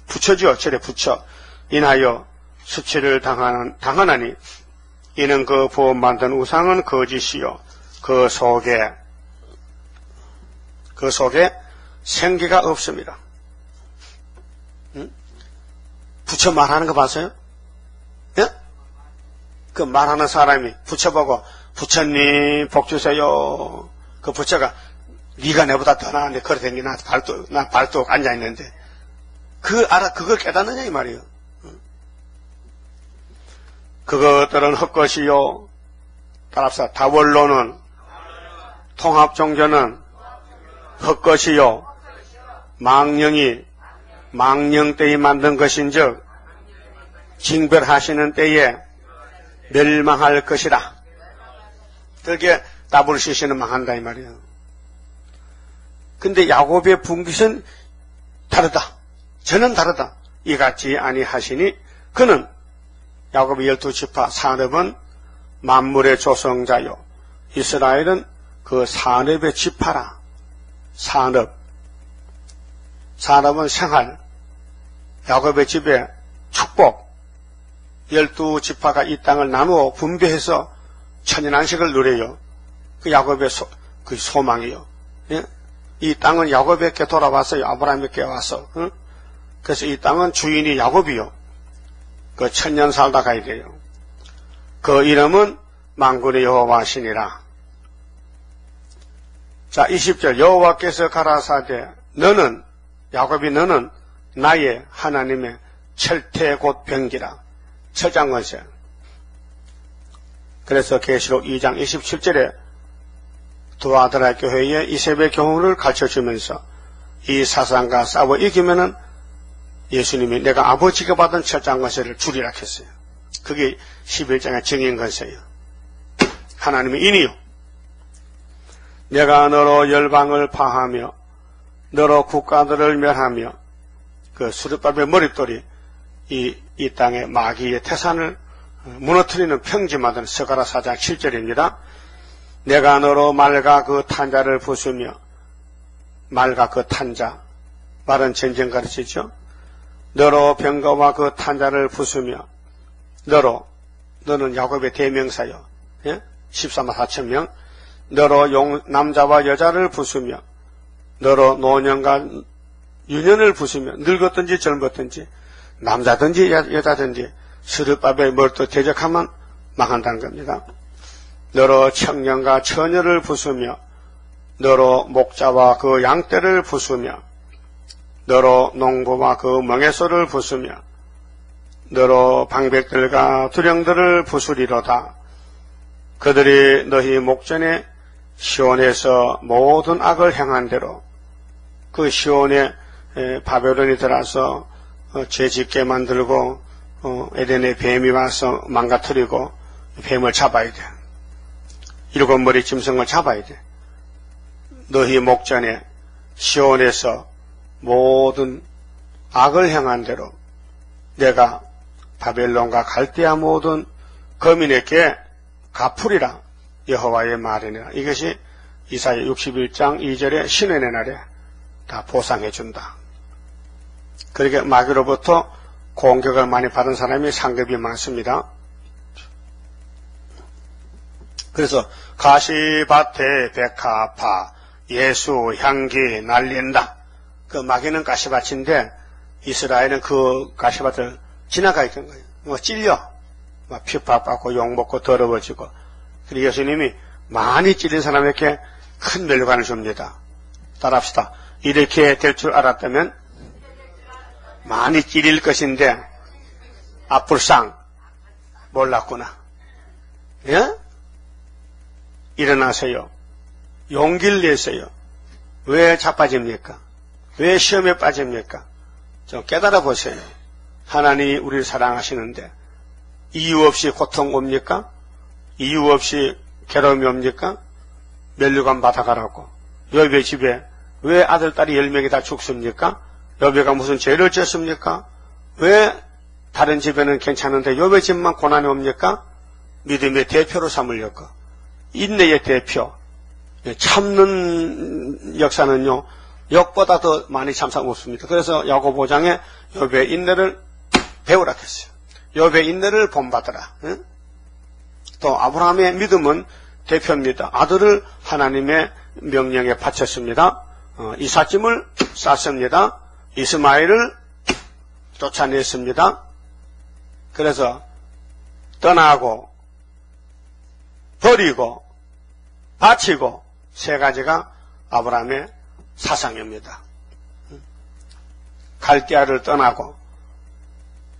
붙여지요. 절에 붙여 인하여 수치를 당하나니 이는 그 부업 만든 우상은 거짓이요 그 속에 생기가 없습니다. 부처 말하는 거 봤어요? 예? 그 말하는 사람이 부처보고 부처님 복 주세요. 그 부처가 네가 내보다 더 나은데 걸어 다니나 나 발도 앉아 있는데 그걸 깨닫느냐 이 말이에요. 그것들은 헛것이요. 따라서 다원론은 통합종교는 헛것이요. 망령 때에 만든 것인즉 징벌하시는 때에 멸망할 것이라. 그게 WCC는 망한다 이 말이에요. 근데 야곱의 분깃은 다르다. 저는 다르다. 이같이 아니하시니 그는 야곱의 12지파 산업은 만물의 조성자요. 이스라엘은 그 산업의 지파라. 산업은 생활. 야곱의 집에 축복. 12지파가 이 땅을 나누어 분배해서 천연안식을 누려요. 그 야곱의 그 소망이요. 예? 이 땅은 야곱에게 돌아왔어요. 아브라함에게 와서. 응? 그래서 이 땅은 주인이 야곱이요. 그 천년 살다 가야 돼요. 그 이름은 만군의 여호와시니라. 자, 20절 여호와께서 가라사대 너는 야곱이 너는 나의 하나님의 철퇴 곧 병기라. 철장건세. 그래서 계시록 2장 27절에 두아드라 교회에 이세벨 교훈을 가르쳐주면서 이 사상과 싸워 이기면은 예수님이 내가 아버지가 받은 철장건세를 주리라 했어요. 그게 11장의 증인건세예요. 하나님의 인이요. 내가 너로 열방을 파하며 너로 국가들을 멸하며 그 수르바벨 머릿돌이 이 땅의 마귀의 태산을 무너뜨리는 평지마다 서가라 4장 7절입니다. 내가 너로 말과 그 탄자를 부수며 말과 그 탄자 말은 전쟁 가르치죠. 너로 병거와 그 탄자를 부수며 너는 야곱의 대명사요. 예? 14만 4천 명. 너로 남자와 여자를 부수며 너로 노년과 유년을 부수며 늙었든지 젊었든지 남자든지 여자든지 스룹바벨 뭘또 대적하면 망한다는 겁니다. 너로 청년과 처녀를 부수며 너로 목자와 그 양떼를 부수며 너로 농부와 그 멍에소를 부수며 너로 방백들과 두령들을 부수리로다. 그들이 너희 목전에 시온에서 모든 악을 행한 대로 그 시온에 바벨론이 들어와서 죄짓게 만들고 에덴의 뱀이 와서 망가뜨리고 뱀을 잡아야 돼. 일곱 머리 짐승을 잡아야 돼. 너희 목전에 시온에서 모든 악을 행한 대로 내가 바벨론과 갈대아 모든 거민에게 갚으리라. 여호와의 말이니라. 이것이 이사야 61장 2절의 신원의 날에 다 보상해준다. 그렇게 마귀로부터 공격을 많이 받은 사람이 상급이 많습니다. 그래서 가시밭에 백합화 예수 향기 날린다. 그 마귀는 가시밭인데 이스라엘은 그 가시밭을 지나가 있던 거예요. 뭐 찔려. 막 핍박받고 욕먹고 더러워지고. 그리고 예수님이 많이 찔린 사람에게 큰 멸관을 줍니다. 따라합시다. 이렇게 될 줄 알았다면 많이 찔릴 것인데 앞불상 몰랐구나. 예? 일어나세요. 용기를 내세요. 왜 자빠집니까? 왜 시험에 빠집니까? 좀 깨달아 보세요. 하나님이 우리를 사랑하시는데 이유 없이 고통 옵니까? 이유 없이 괴로움이 옵니까? 면류관 받아가라고. 여배 집에 왜 아들, 딸이 10명이 다 죽습니까? 여배가 무슨 죄를 지었습니까? 왜 다른 집에는 괜찮은데 여배 집만 고난이 옵니까? 믿음의 대표로 삼으려고. 인내의 대표. 참는 역사는요, 역보다 더 많이 참사 없습니다. 그래서 야고보 5장에 여배의 인내를 배우라 했어요. 여배의 인내를 본받으라. 응? 또 아브라함의 믿음은 대표입니다. 아들을 하나님의 명령에 바쳤습니다. 이삿짐을 쌌습니다. 이스마엘을 쫓아냈습니다. 그래서 떠나고 버리고 바치고 세 가지가 아브라함의 사상입니다. 갈대아를 떠나고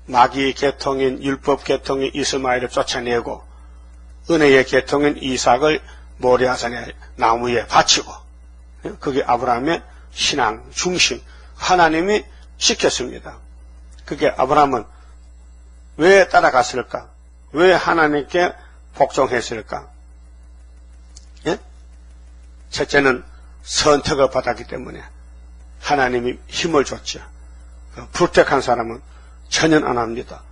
마귀 계통인 율법 계통인 이스마엘을 쫓아내고 은혜의 계통인 이삭을 모리아산의 나무에 바치고 그게 아브라함의 신앙 중심 하나님이 시켰습니다. 그게 아브라함은 왜 따라갔을까? 왜 하나님께 복종했을까? 예? 첫째는 선택을 받았기 때문에 하나님이 힘을 줬죠. 불택한 사람은 전혀 안 합니다.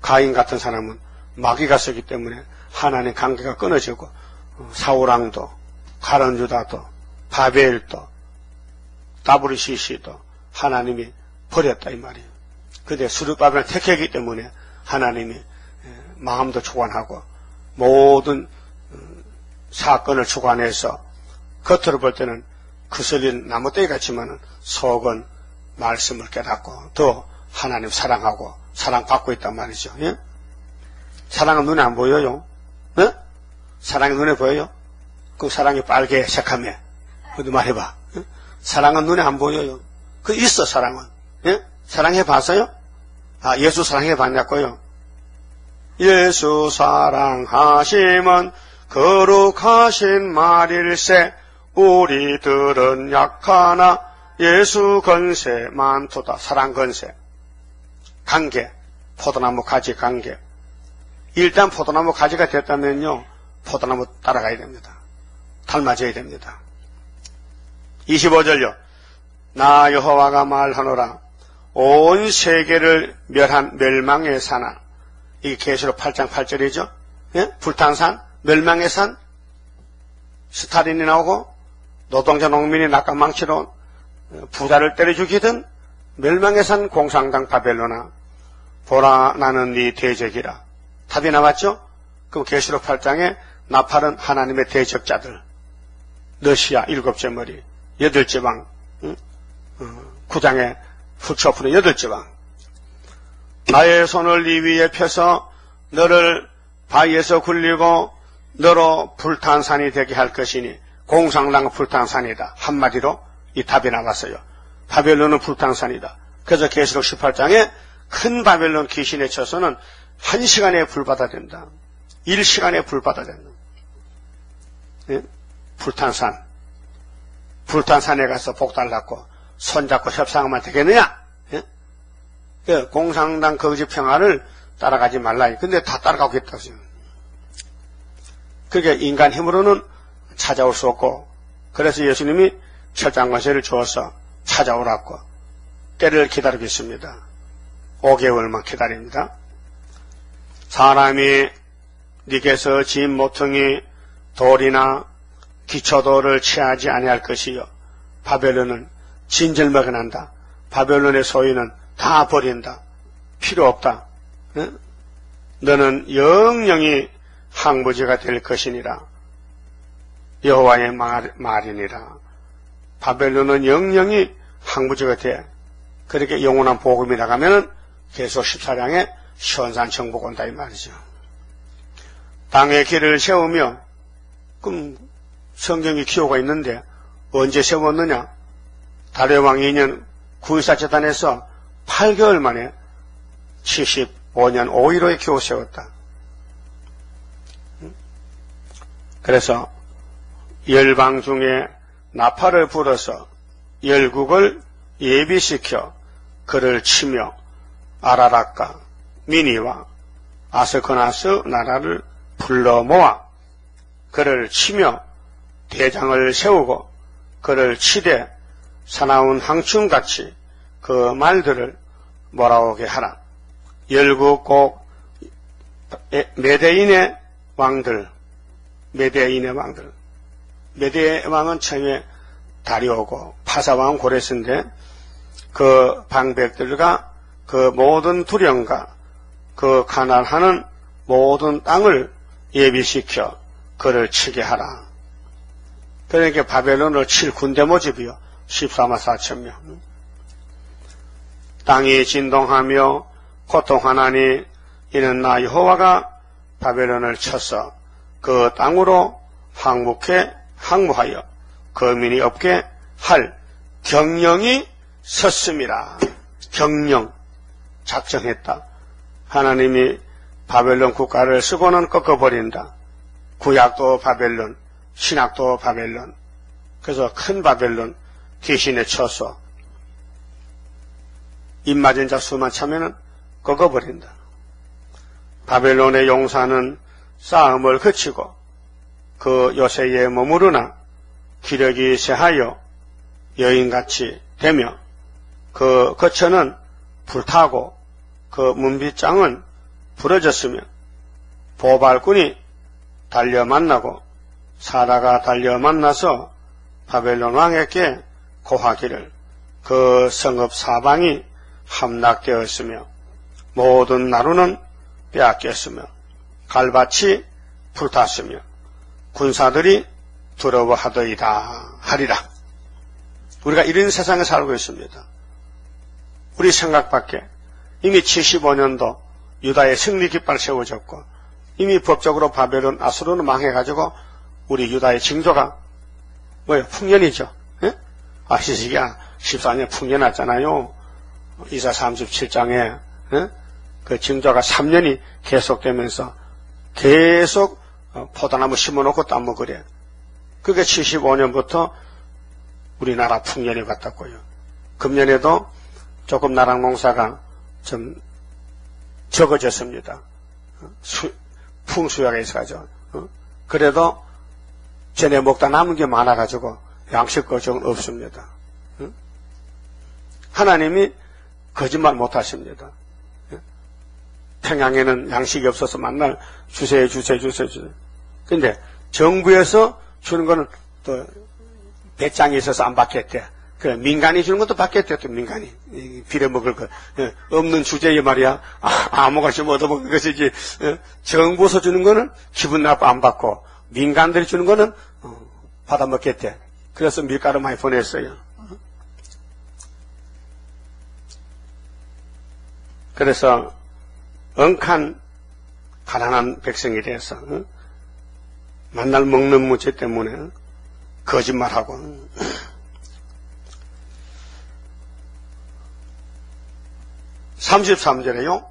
가인 같은 사람은 마귀가 쓰기 때문에 하나님 관계가 끊어지고 사울왕도 가론유다도 바벨도 다브리시시도 하나님이 버렸다 이 말이에요. 그런데 스룹바벨을 택했기 때문에 하나님이 마음도 주관하고 모든 사건을 주관해서 겉으로 볼 때는 그슬린 나무떼기 같지만 속은 말씀을 깨닫고 더 하나님 사랑하고 사랑받고 있단 말이죠. 예? 사랑은 눈에 안 보여요. 예? 사랑이 눈에 보여요? 그 사랑이 빨개 새카매. 그것도 말해봐. 예? 사랑은 눈에 안 보여요. 그 있어 사랑은. 예? 사랑해 봤어요? 아 예수 사랑해 봤냐고요? 예수 사랑하심은 거룩하신 말일세 우리들은 약하나 예수 건세 많도다. 사랑 건세. 관계. 포도나무 가지 관계. 일단 포도나무 가지가 됐다면요. 포도나무 따라가야 됩니다. 닮아져야 됩니다. 25절요. 나 여호와가 말하노라. 온 세계를 멸망의 산아. 이게 계시록 8장 8절이죠. 예? 불탄산, 멸망의 산. 스탈린이 나오고 노동자 농민이 낙관망치로 부자를 때려 죽이던 멸망의 산 공산당 바벨로나. 보라 나는 네 대적이라. 답이 나왔죠? 그럼 계시록 8장에 나팔은 하나님의 대적자들. 러시아 7째 머리, 8째 왕, 9장에 후처푸는 8째 왕. 나의 손을 네 위에 펴서 너를 바위에서 굴리고 너로 불탄산이 되게 할 것이니 공산당 불탄산이다. 한마디로 이 답이 나왔어요. 바벨론은 불탕산이다. 그래서 계시록 18장에 큰 바벨론 귀신에 쳐서는 1시간에 불바다 된다. 1시간에 불바다 된다. 예? 불탄산. 불탄산에 가서 복달받고 손잡고 협상하면 되겠느냐? 예? 예, 공산당 거지 평화를 따라가지 말라. 근데 다 따라가고 있다고 지금. 그러니까 인간 힘으로는 찾아올 수 없고, 그래서 예수님이 철장과세를 주어서 찾아오라고 때를 기다리고 있습니다. 5개월만 기다립니다. 사람이 니께서 지은 모퉁이 돌이나 기초돌을 취하지 아니할 것이요 바벨론은 진절머가 난다. 바벨론의 소유는 다 버린다. 필요 없다. 응? 너는 영영이 항무지가 될 것이니라. 여호와의 말이니라. 바벨론은 영영이 항무지가 돼. 그렇게 영원한 복음이 나가면은 계속 14장에 시온산 정복 온다 이 말이죠. 땅에 길을 세우며, 그럼 성경이 기호가 있는데 언제 세웠느냐? 다레왕 2년 9.14 재단에서 8개월 만에 75년 5.15에 기호 세웠다. 그래서 열방 중에 나팔을 불어서 열국을 예비시켜 그를 치며 아라락과 미니와 아스커나스 나라를 불러 모아 그를 치며 대장을 세우고 그를 치되 사나운 항충같이 그 말들을 몰아오게 하라. 열국 꼭 메대인의 왕들, 메대의 왕은 처음에 다리오고 파사왕 고레스인데 그 방백들과 그 모든 두령과 그 가난하는 모든 땅을 예비시켜 그를 치게 하라. 그러니까 바벨론을 칠 군대 모집이요. 14만 4천 명. 땅이 진동하며 고통하나니 이는 나 여호와가 바벨론을 쳐서 그 땅으로 항무하여 거민이 없게 할 경령이 섰음이라. 경령 작정했다. 하나님이 바벨론 국가를 쓰고는 꺾어버린다. 구약도 바벨론, 신약도 바벨론. 그래서 큰 바벨론 귀신에 쳐서 입맞은 자 수만 차면은 꺾어버린다. 바벨론의 용사는 싸움을 그치고 그 요새에 머무르나 기력이 세하여 여인같이 되며 그 거처는 불타고 그 문빗장은 부러졌으며 보발꾼이 달려 만나고 사라가 달려 만나서 바벨론 왕에게 고하기를 그 성읍 사방이 함락되었으며 모든 나루는 빼앗겼으며 갈밭이 불탔으며 군사들이 두려워하더이다 하리라. 우리가 이런 세상에 살고 있습니다. 우리 생각 밖에 이미 75년도 유다의 승리 깃발 세워졌고 이미 법적으로 바벨론 아수르는 망해가지고 우리 유다의 징조가 뭐예요? 풍년이죠. 예? 히스기야 14년 풍년 났잖아요. 이사 37장에 예? 그 징조가 3년이 계속되면서 계속 포도나무 심어놓고 따먹으래. 그게 75년부터 우리나라 풍년이 같았고요. 금년에도 조금 나랑 농사가 좀 적어졌습니다. 풍수야가 있어가지고. 그래도 전에 먹다 남은 게 많아가지고 양식 걱정은 없습니다. 하나님이 거짓말 못하십니다. 평양에는 양식이 없어서 맨날 주세요. 근데 정부에서 주는 거는 또 배짱이 있어서 안 받겠대. 그래, 민간이 주는 것도 받겠대, 또 민간이. 빌어먹을 거. 없는 주제에 말이야. 아무것이 얻어먹는 것이지. 정부에서 주는 거는 기분 나빠 안 받고, 민간들이 주는 거는 받아먹겠대. 그래서 밀가루 많이 보냈어요. 그래서 엉칸 가난한 백성이 돼서 만날 먹는 문제 때문에 거짓말하고 33절에요.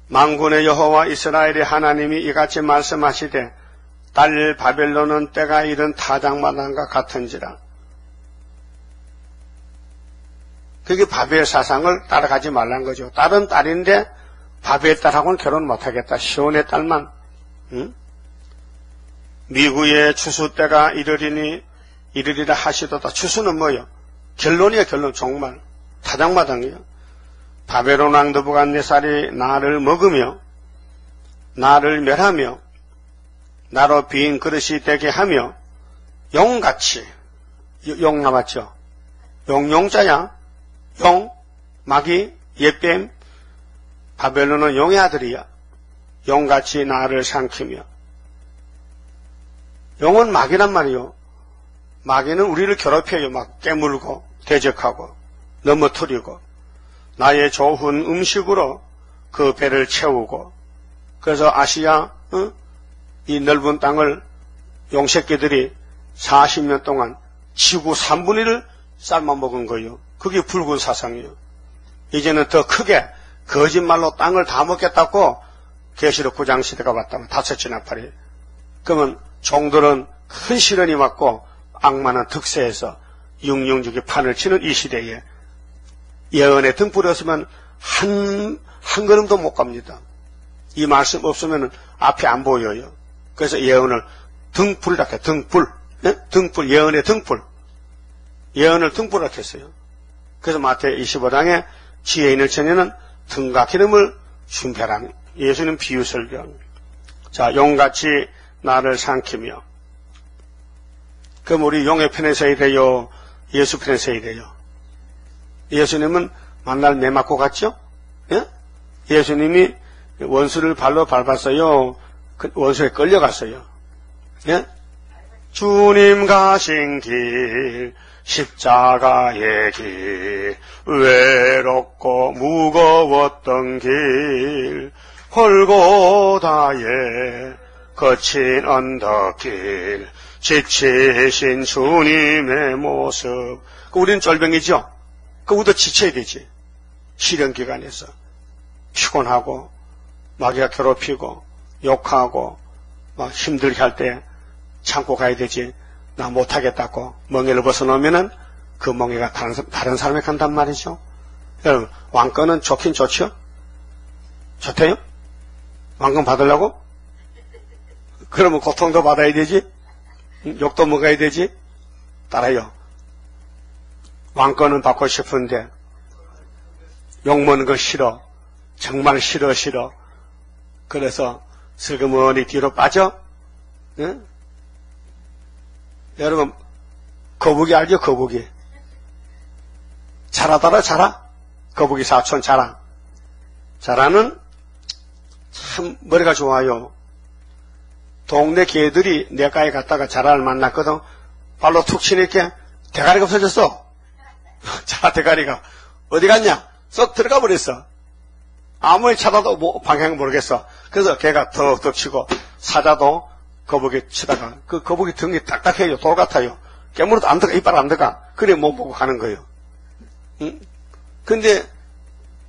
만군의 여호와 이스라엘의 하나님이 이같이 말씀하시되 딸 바벨론은 때가 이른 타작마당과 같은지라. 그게 바벨 사상을 따라가지 말란 거죠. 딸은 딸인데 바벨 딸하고는 결혼 못하겠다. 시온의 딸만. 응? 미구의 추수 때가 이르리라 하시도다. 추수는 뭐요? 결론이야, 결론. 정말 타작마당이요. 바벨론 왕 느부갓네살이 나를 먹으며 나를 멸하며 나로 빈 그릇이 되게 하며 용같이, 용 남았죠? 용자야. 용, 마귀, 옛뱀. 바벨론은 용의 아들이야. 용같이 나를 삼키며. 용은 마귀란 말이요. 마귀는 우리를 괴롭혀요. 막 깨물고 대적하고 넘어뜨리고 나의 좋은 음식으로 그 배를 채우고. 그래서 아시아 이 넓은 땅을 용새끼들이 40년 동안 지구 3분의 1을 삶아 먹은 거예요. 그게 붉은 사상이에요. 이제는 더 크게 거짓말로 땅을 다 먹겠다고 계시록 9장 시대가 왔다면 5지나팔이. 그러면 종들은 큰 시련이 왔고 악마는 득세해서 육룡죽이 판을 치는 이 시대에 예언의 등불이 없으면 한 걸음도 못 갑니다. 이 말씀 없으면 앞이 안 보여요. 그래서 예언을 등불이라고 해요. 등불. 네? 등불, 예언의 등불. 예언을 등불이라고 했어요. 그래서 마태 25장에 지혜 있는 처녀는 등과 기름을 준비하라. 예수님 비유 설교. 자, 용같이 나를 삼키며. 그럼 우리 용의 편에 서야 돼요? 예수 편에 서야 돼요? 예수님은 만날 매 맞고 갔죠? 예? 예수님이 원수를 발로 밟았어요? 그 원수에 끌려갔어요. 예? 주님 가신 길, 십자가의 길, 외롭고 무거웠던 길, 골고다의 거친 언덕길, 지치신 주님의 모습. 우리는 절병이죠? 우리도 지쳐야 되지. 시련 기간에서 피곤하고 마귀가 괴롭히고 욕하고 막 힘들게 할 때 참고 가야 되지. 나 못하겠다고 멍에를 벗어놓으면은 그 멍에가 다른 사람에게 간단 말이죠. 여러분, 왕권은 좋긴 좋죠? 좋대요? 왕권 받으려고? 그러면 고통도 받아야 되지? 욕도 먹어야 되지? 따라요. 왕권은 받고 싶은데 욕 먹는 거 싫어. 정말 싫어. 그래서 슬그머니 뒤로 빠져? 네? 여러분, 거북이 알죠? 거북이. 자라더라, 자라. 거북이 사촌 자라. 자라는 참 머리가 좋아요. 동네 개들이 내가에 갔다가 자라를 만났거든. 발로 툭 치니까 대가리가 없어졌어. 자라 대가리가. 어디 갔냐? 쏙 들어가 버렸어. 아무리 찾아도 방향을 모르겠어. 그래서 걔가 턱턱 치고 사자도 거북이 치다가 그 거북이 등이 딱딱해요. 돌 같아요. 깨물어도 안 들어가, 이빨 안 들어가. 그래 못 보고 가는 거예요. 응? 근데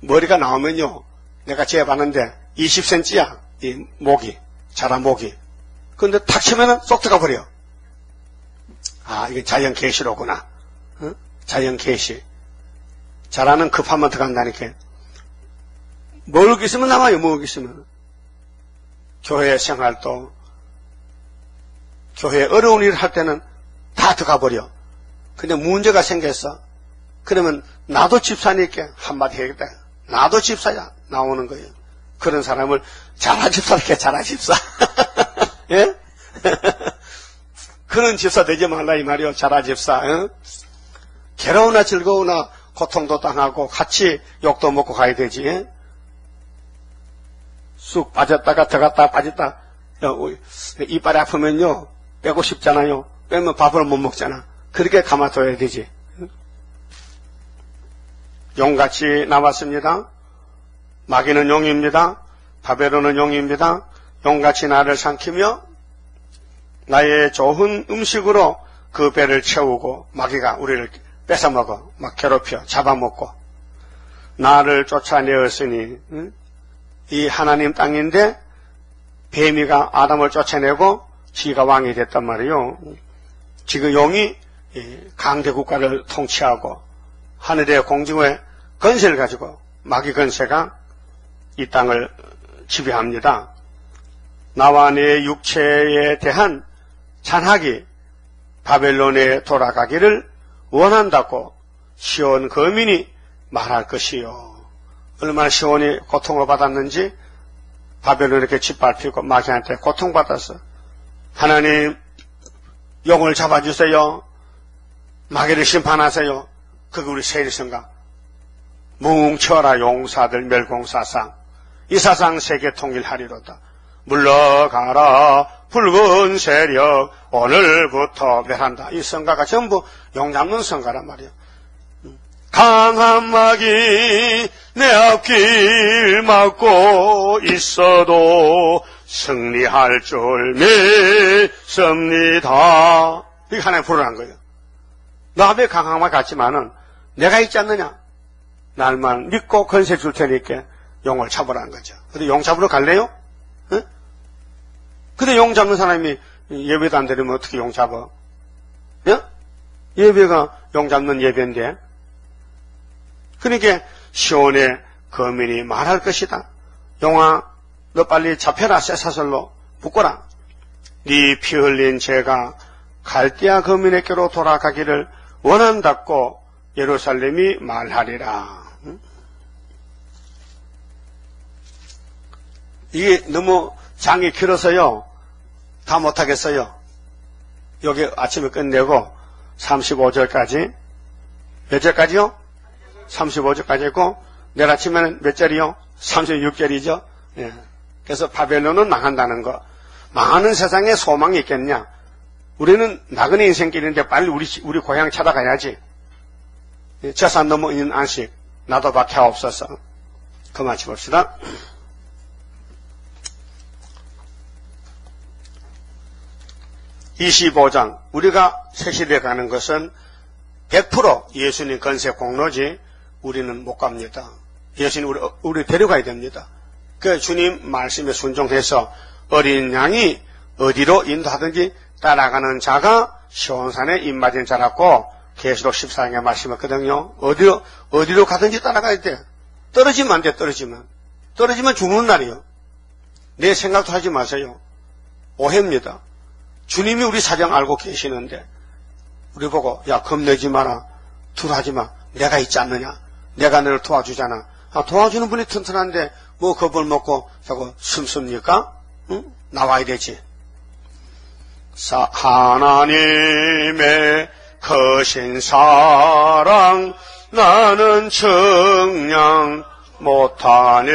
머리가 나오면요, 내가 재봤는데 20cm야 이 목이, 자라 목이. 근데 탁 치면은 쏙 들어가 버려. 아, 이게 자연 계시로구나. 응? 자연 계시. 자라는 급하면 들어간다니까. 먹을 있으면 남아요. 먹을 있으면. 교회 생활도, 교회에 어려운 일을 할 때는 다 들어가 버려. 근데 문제가 생겼어. 그러면 나도 집사니까 한마디 해야겠다. 나도 집사야. 나오는 거예요. 그런 사람을 자라 집사 이렇게 자라 집사. 예? 그런 집사 되지 말라 이 말이요. 자라 집사. 예? 괴로우나 즐거우나 고통도 당하고 같이 욕도 먹고 가야 되지. 예? 쑥 빠졌다가 들어갔다 빠졌다. 이빨이 아프면요 빼고 싶잖아요. 빼면 밥을 못 먹잖아. 그렇게 감아둬야 되지. 용같이 나왔습니다. 마귀는 용입니다. 바벨론은 용입니다. 용같이 나를 삼키며 나의 좋은 음식으로 그 배를 채우고 마귀가 우리를 뺏어먹어 막 괴롭혀 잡아먹고 나를 쫓아내었으니 이 하나님 땅인데 뱀이가 아담을 쫓아내고 지가 왕이 됐단 말이에요. 지금 용이 강대 국가를 통치하고 하늘의 공중의 건세를 가지고 마귀 건세가 이 땅을 지배합니다. 나와 내 육체에 대한 잔학이 바벨론에 돌아가기를 원한다고 시온 거민이 말할 것이요. 얼마나 시온이 고통을 받았는지 바벨론에 이렇게 짓밟히고 마귀한테 고통받았어. 하나님 용을 잡아주세요. 마귀를 심판하세요. 그게 우리 세리성가. 뭉쳐라 용사들 멸공사상. 이 사상 세계 통일하리로다. 물러가라 붉은 세력 오늘부터 멸한다. 이 성가가 전부 용 잡는 성가란 말이에요. 강한 마귀 내 앞길 막고 있어도 승리할 줄 믿습니다. 이게 하나님 부르는 거예요. 너 앞에 강한 마귀 같지만은 내가 있지 않느냐? 날만 믿고 건세 줄 테니까 용을 잡으라는 거죠. 근데 용 잡으러 갈래요? 응? 근데 용 잡는 사람이 예배도 안 드리면 어떻게 용 잡아? 예? 예배가 용 잡는 예배인데. 그러니까 시온의 거민이 말할 것이다. 용아, 너 빨리 잡혀라. 쇠사슬로 묶어라. 네 피 흘린 죄가 갈대아 거민에게로 돌아가기를 원한다고 예루살렘이 말하리라. 이게 너무 장이 길어서요. 다 못하겠어요. 여기 아침에 끝내고 35절까지 몇 절까지요? 35절까지 했고 내일 아침에는 몇 절이요? 36절이죠. 예. 그래서 바벨론은 망한다는 거. 망하는 세상에 소망이 있겠냐? 우리는 나그네 인생길인데 빨리 우리 고향 찾아가야지. 저산 넘어 있는 안식 나도 밖에 없어서. 그만 쳐봅시다. 25장 우리가 새시대에 가는 것은 100% 예수님 건세 공로지 우리는 못 갑니다. 예수님 우리 데려가야 됩니다. 그 주님 말씀에 순종해서 어린 양이 어디로 인도하든지 따라가는 자가 시온산에 입맞은 자라고 계시록 14장에 말씀했거든요. 어디로 가든지 따라가야 돼. 떨어지면 안 돼. 떨어지면 죽는 날이에요. 내 생각도 하지 마세요. 오해입니다. 주님이 우리 사정 알고 계시는데 우리 보고 야 겁내지 마라. 두려워하지 마. 내가 있지 않느냐. 내가 너를 도와주잖아. 도와주는 분이 튼튼한데 뭐 겁을 먹고 자꾸 숨습니까? 응? 나와야 되지. 하나님의 거신 사랑 나는 측량 못하네.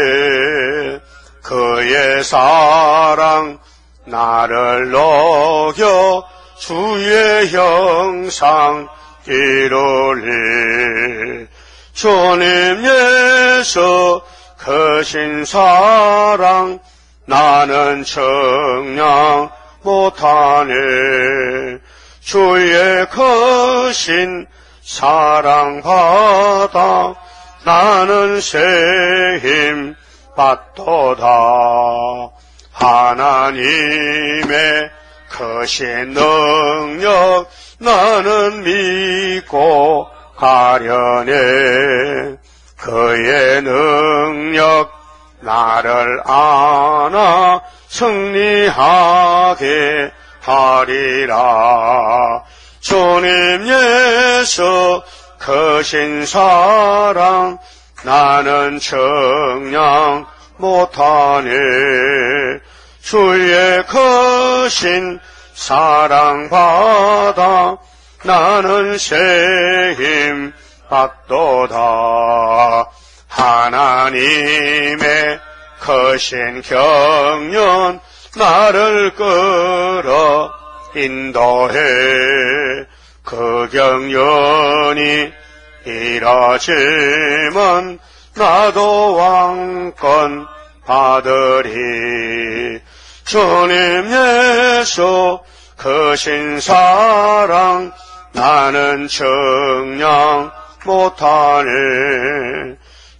그의 사랑 나를 녹여 주의 형상 이루리. 주님 예수 거신 사랑 나는 측량 못하네. 주의 거신 사랑 받아 나는 새 힘 받도다. 하나님의 거신 능력 나는 믿고 가려네. 그의 능력 나를 안아 승리하게 하리라. 주님 예수 거신 사랑 나는 측량 못하네. 주의 거신 사랑 받아 나는 새 힘 받도다. 하나님의 거신 경륜 나를 끌어 인도해. 그 경륜이 이뤄지면 나도 왕권 받으리. 주님 예수 거신 사랑 나는 측량 못하네.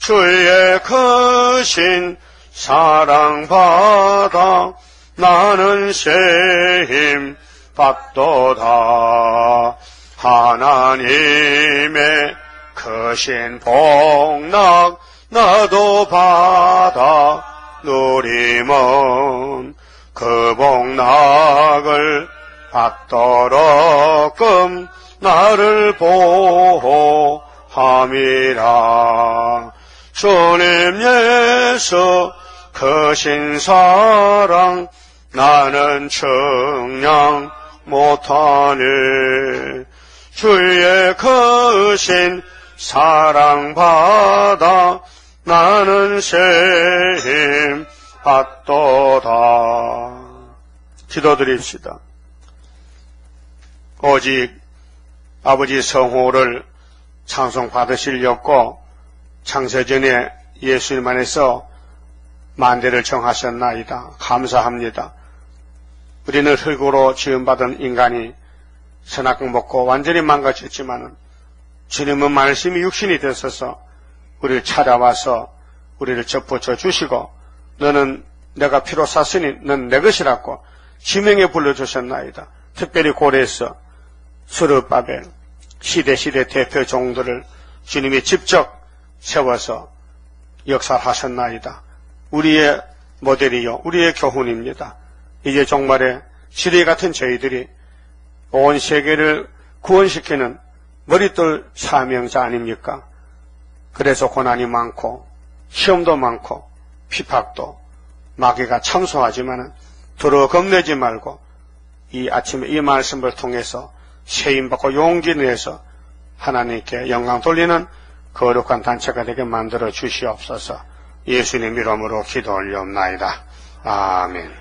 주의 크신 사랑받아 나는 세임 받도다. 하나님의 크신 복락 나도 받아 누리면 그 복락을 받도록끔 나를 보호함이라. 주님 예수 크신 사랑 나는 측량 못하네. 주의 크신 사랑 받아 나는 세임 받도다. 기도드립시다. 오직 아버지 성호를 찬송 받으시려고 창세전에 예수님 안에서 만대를 정하셨나이다. 감사합니다. 우리는 흙으로 지음받은 인간이 선악을 먹고 완전히 망가졌지만 주님은 말씀이 육신이 되셔서 우리를 찾아와서 우리를 접붙여 주시고 너는 내가 피로 샀으니 넌 내 것이라고 지명에 불러주셨나이다. 특별히 고레에서 스룹바벨 시대 대표 종들을 주님이 직접 세워서 역사하셨나이다. 우리의 모델이요 우리의 교훈입니다. 이제 종말에 시대 같은 저희들이 온 세계를 구원시키는 머릿돌 사명자 아닙니까? 그래서 고난이 많고 시험도 많고 핍박도 마귀가 참소하지만은 두려워 겁내지 말고 이 아침에 이 말씀을 통해서 세임받고 용기 내서 하나님께 영광 돌리는 거룩한 단체가 되게 만들어 주시옵소서. 예수님 이름으로 기도 올리옵나이다. 아멘.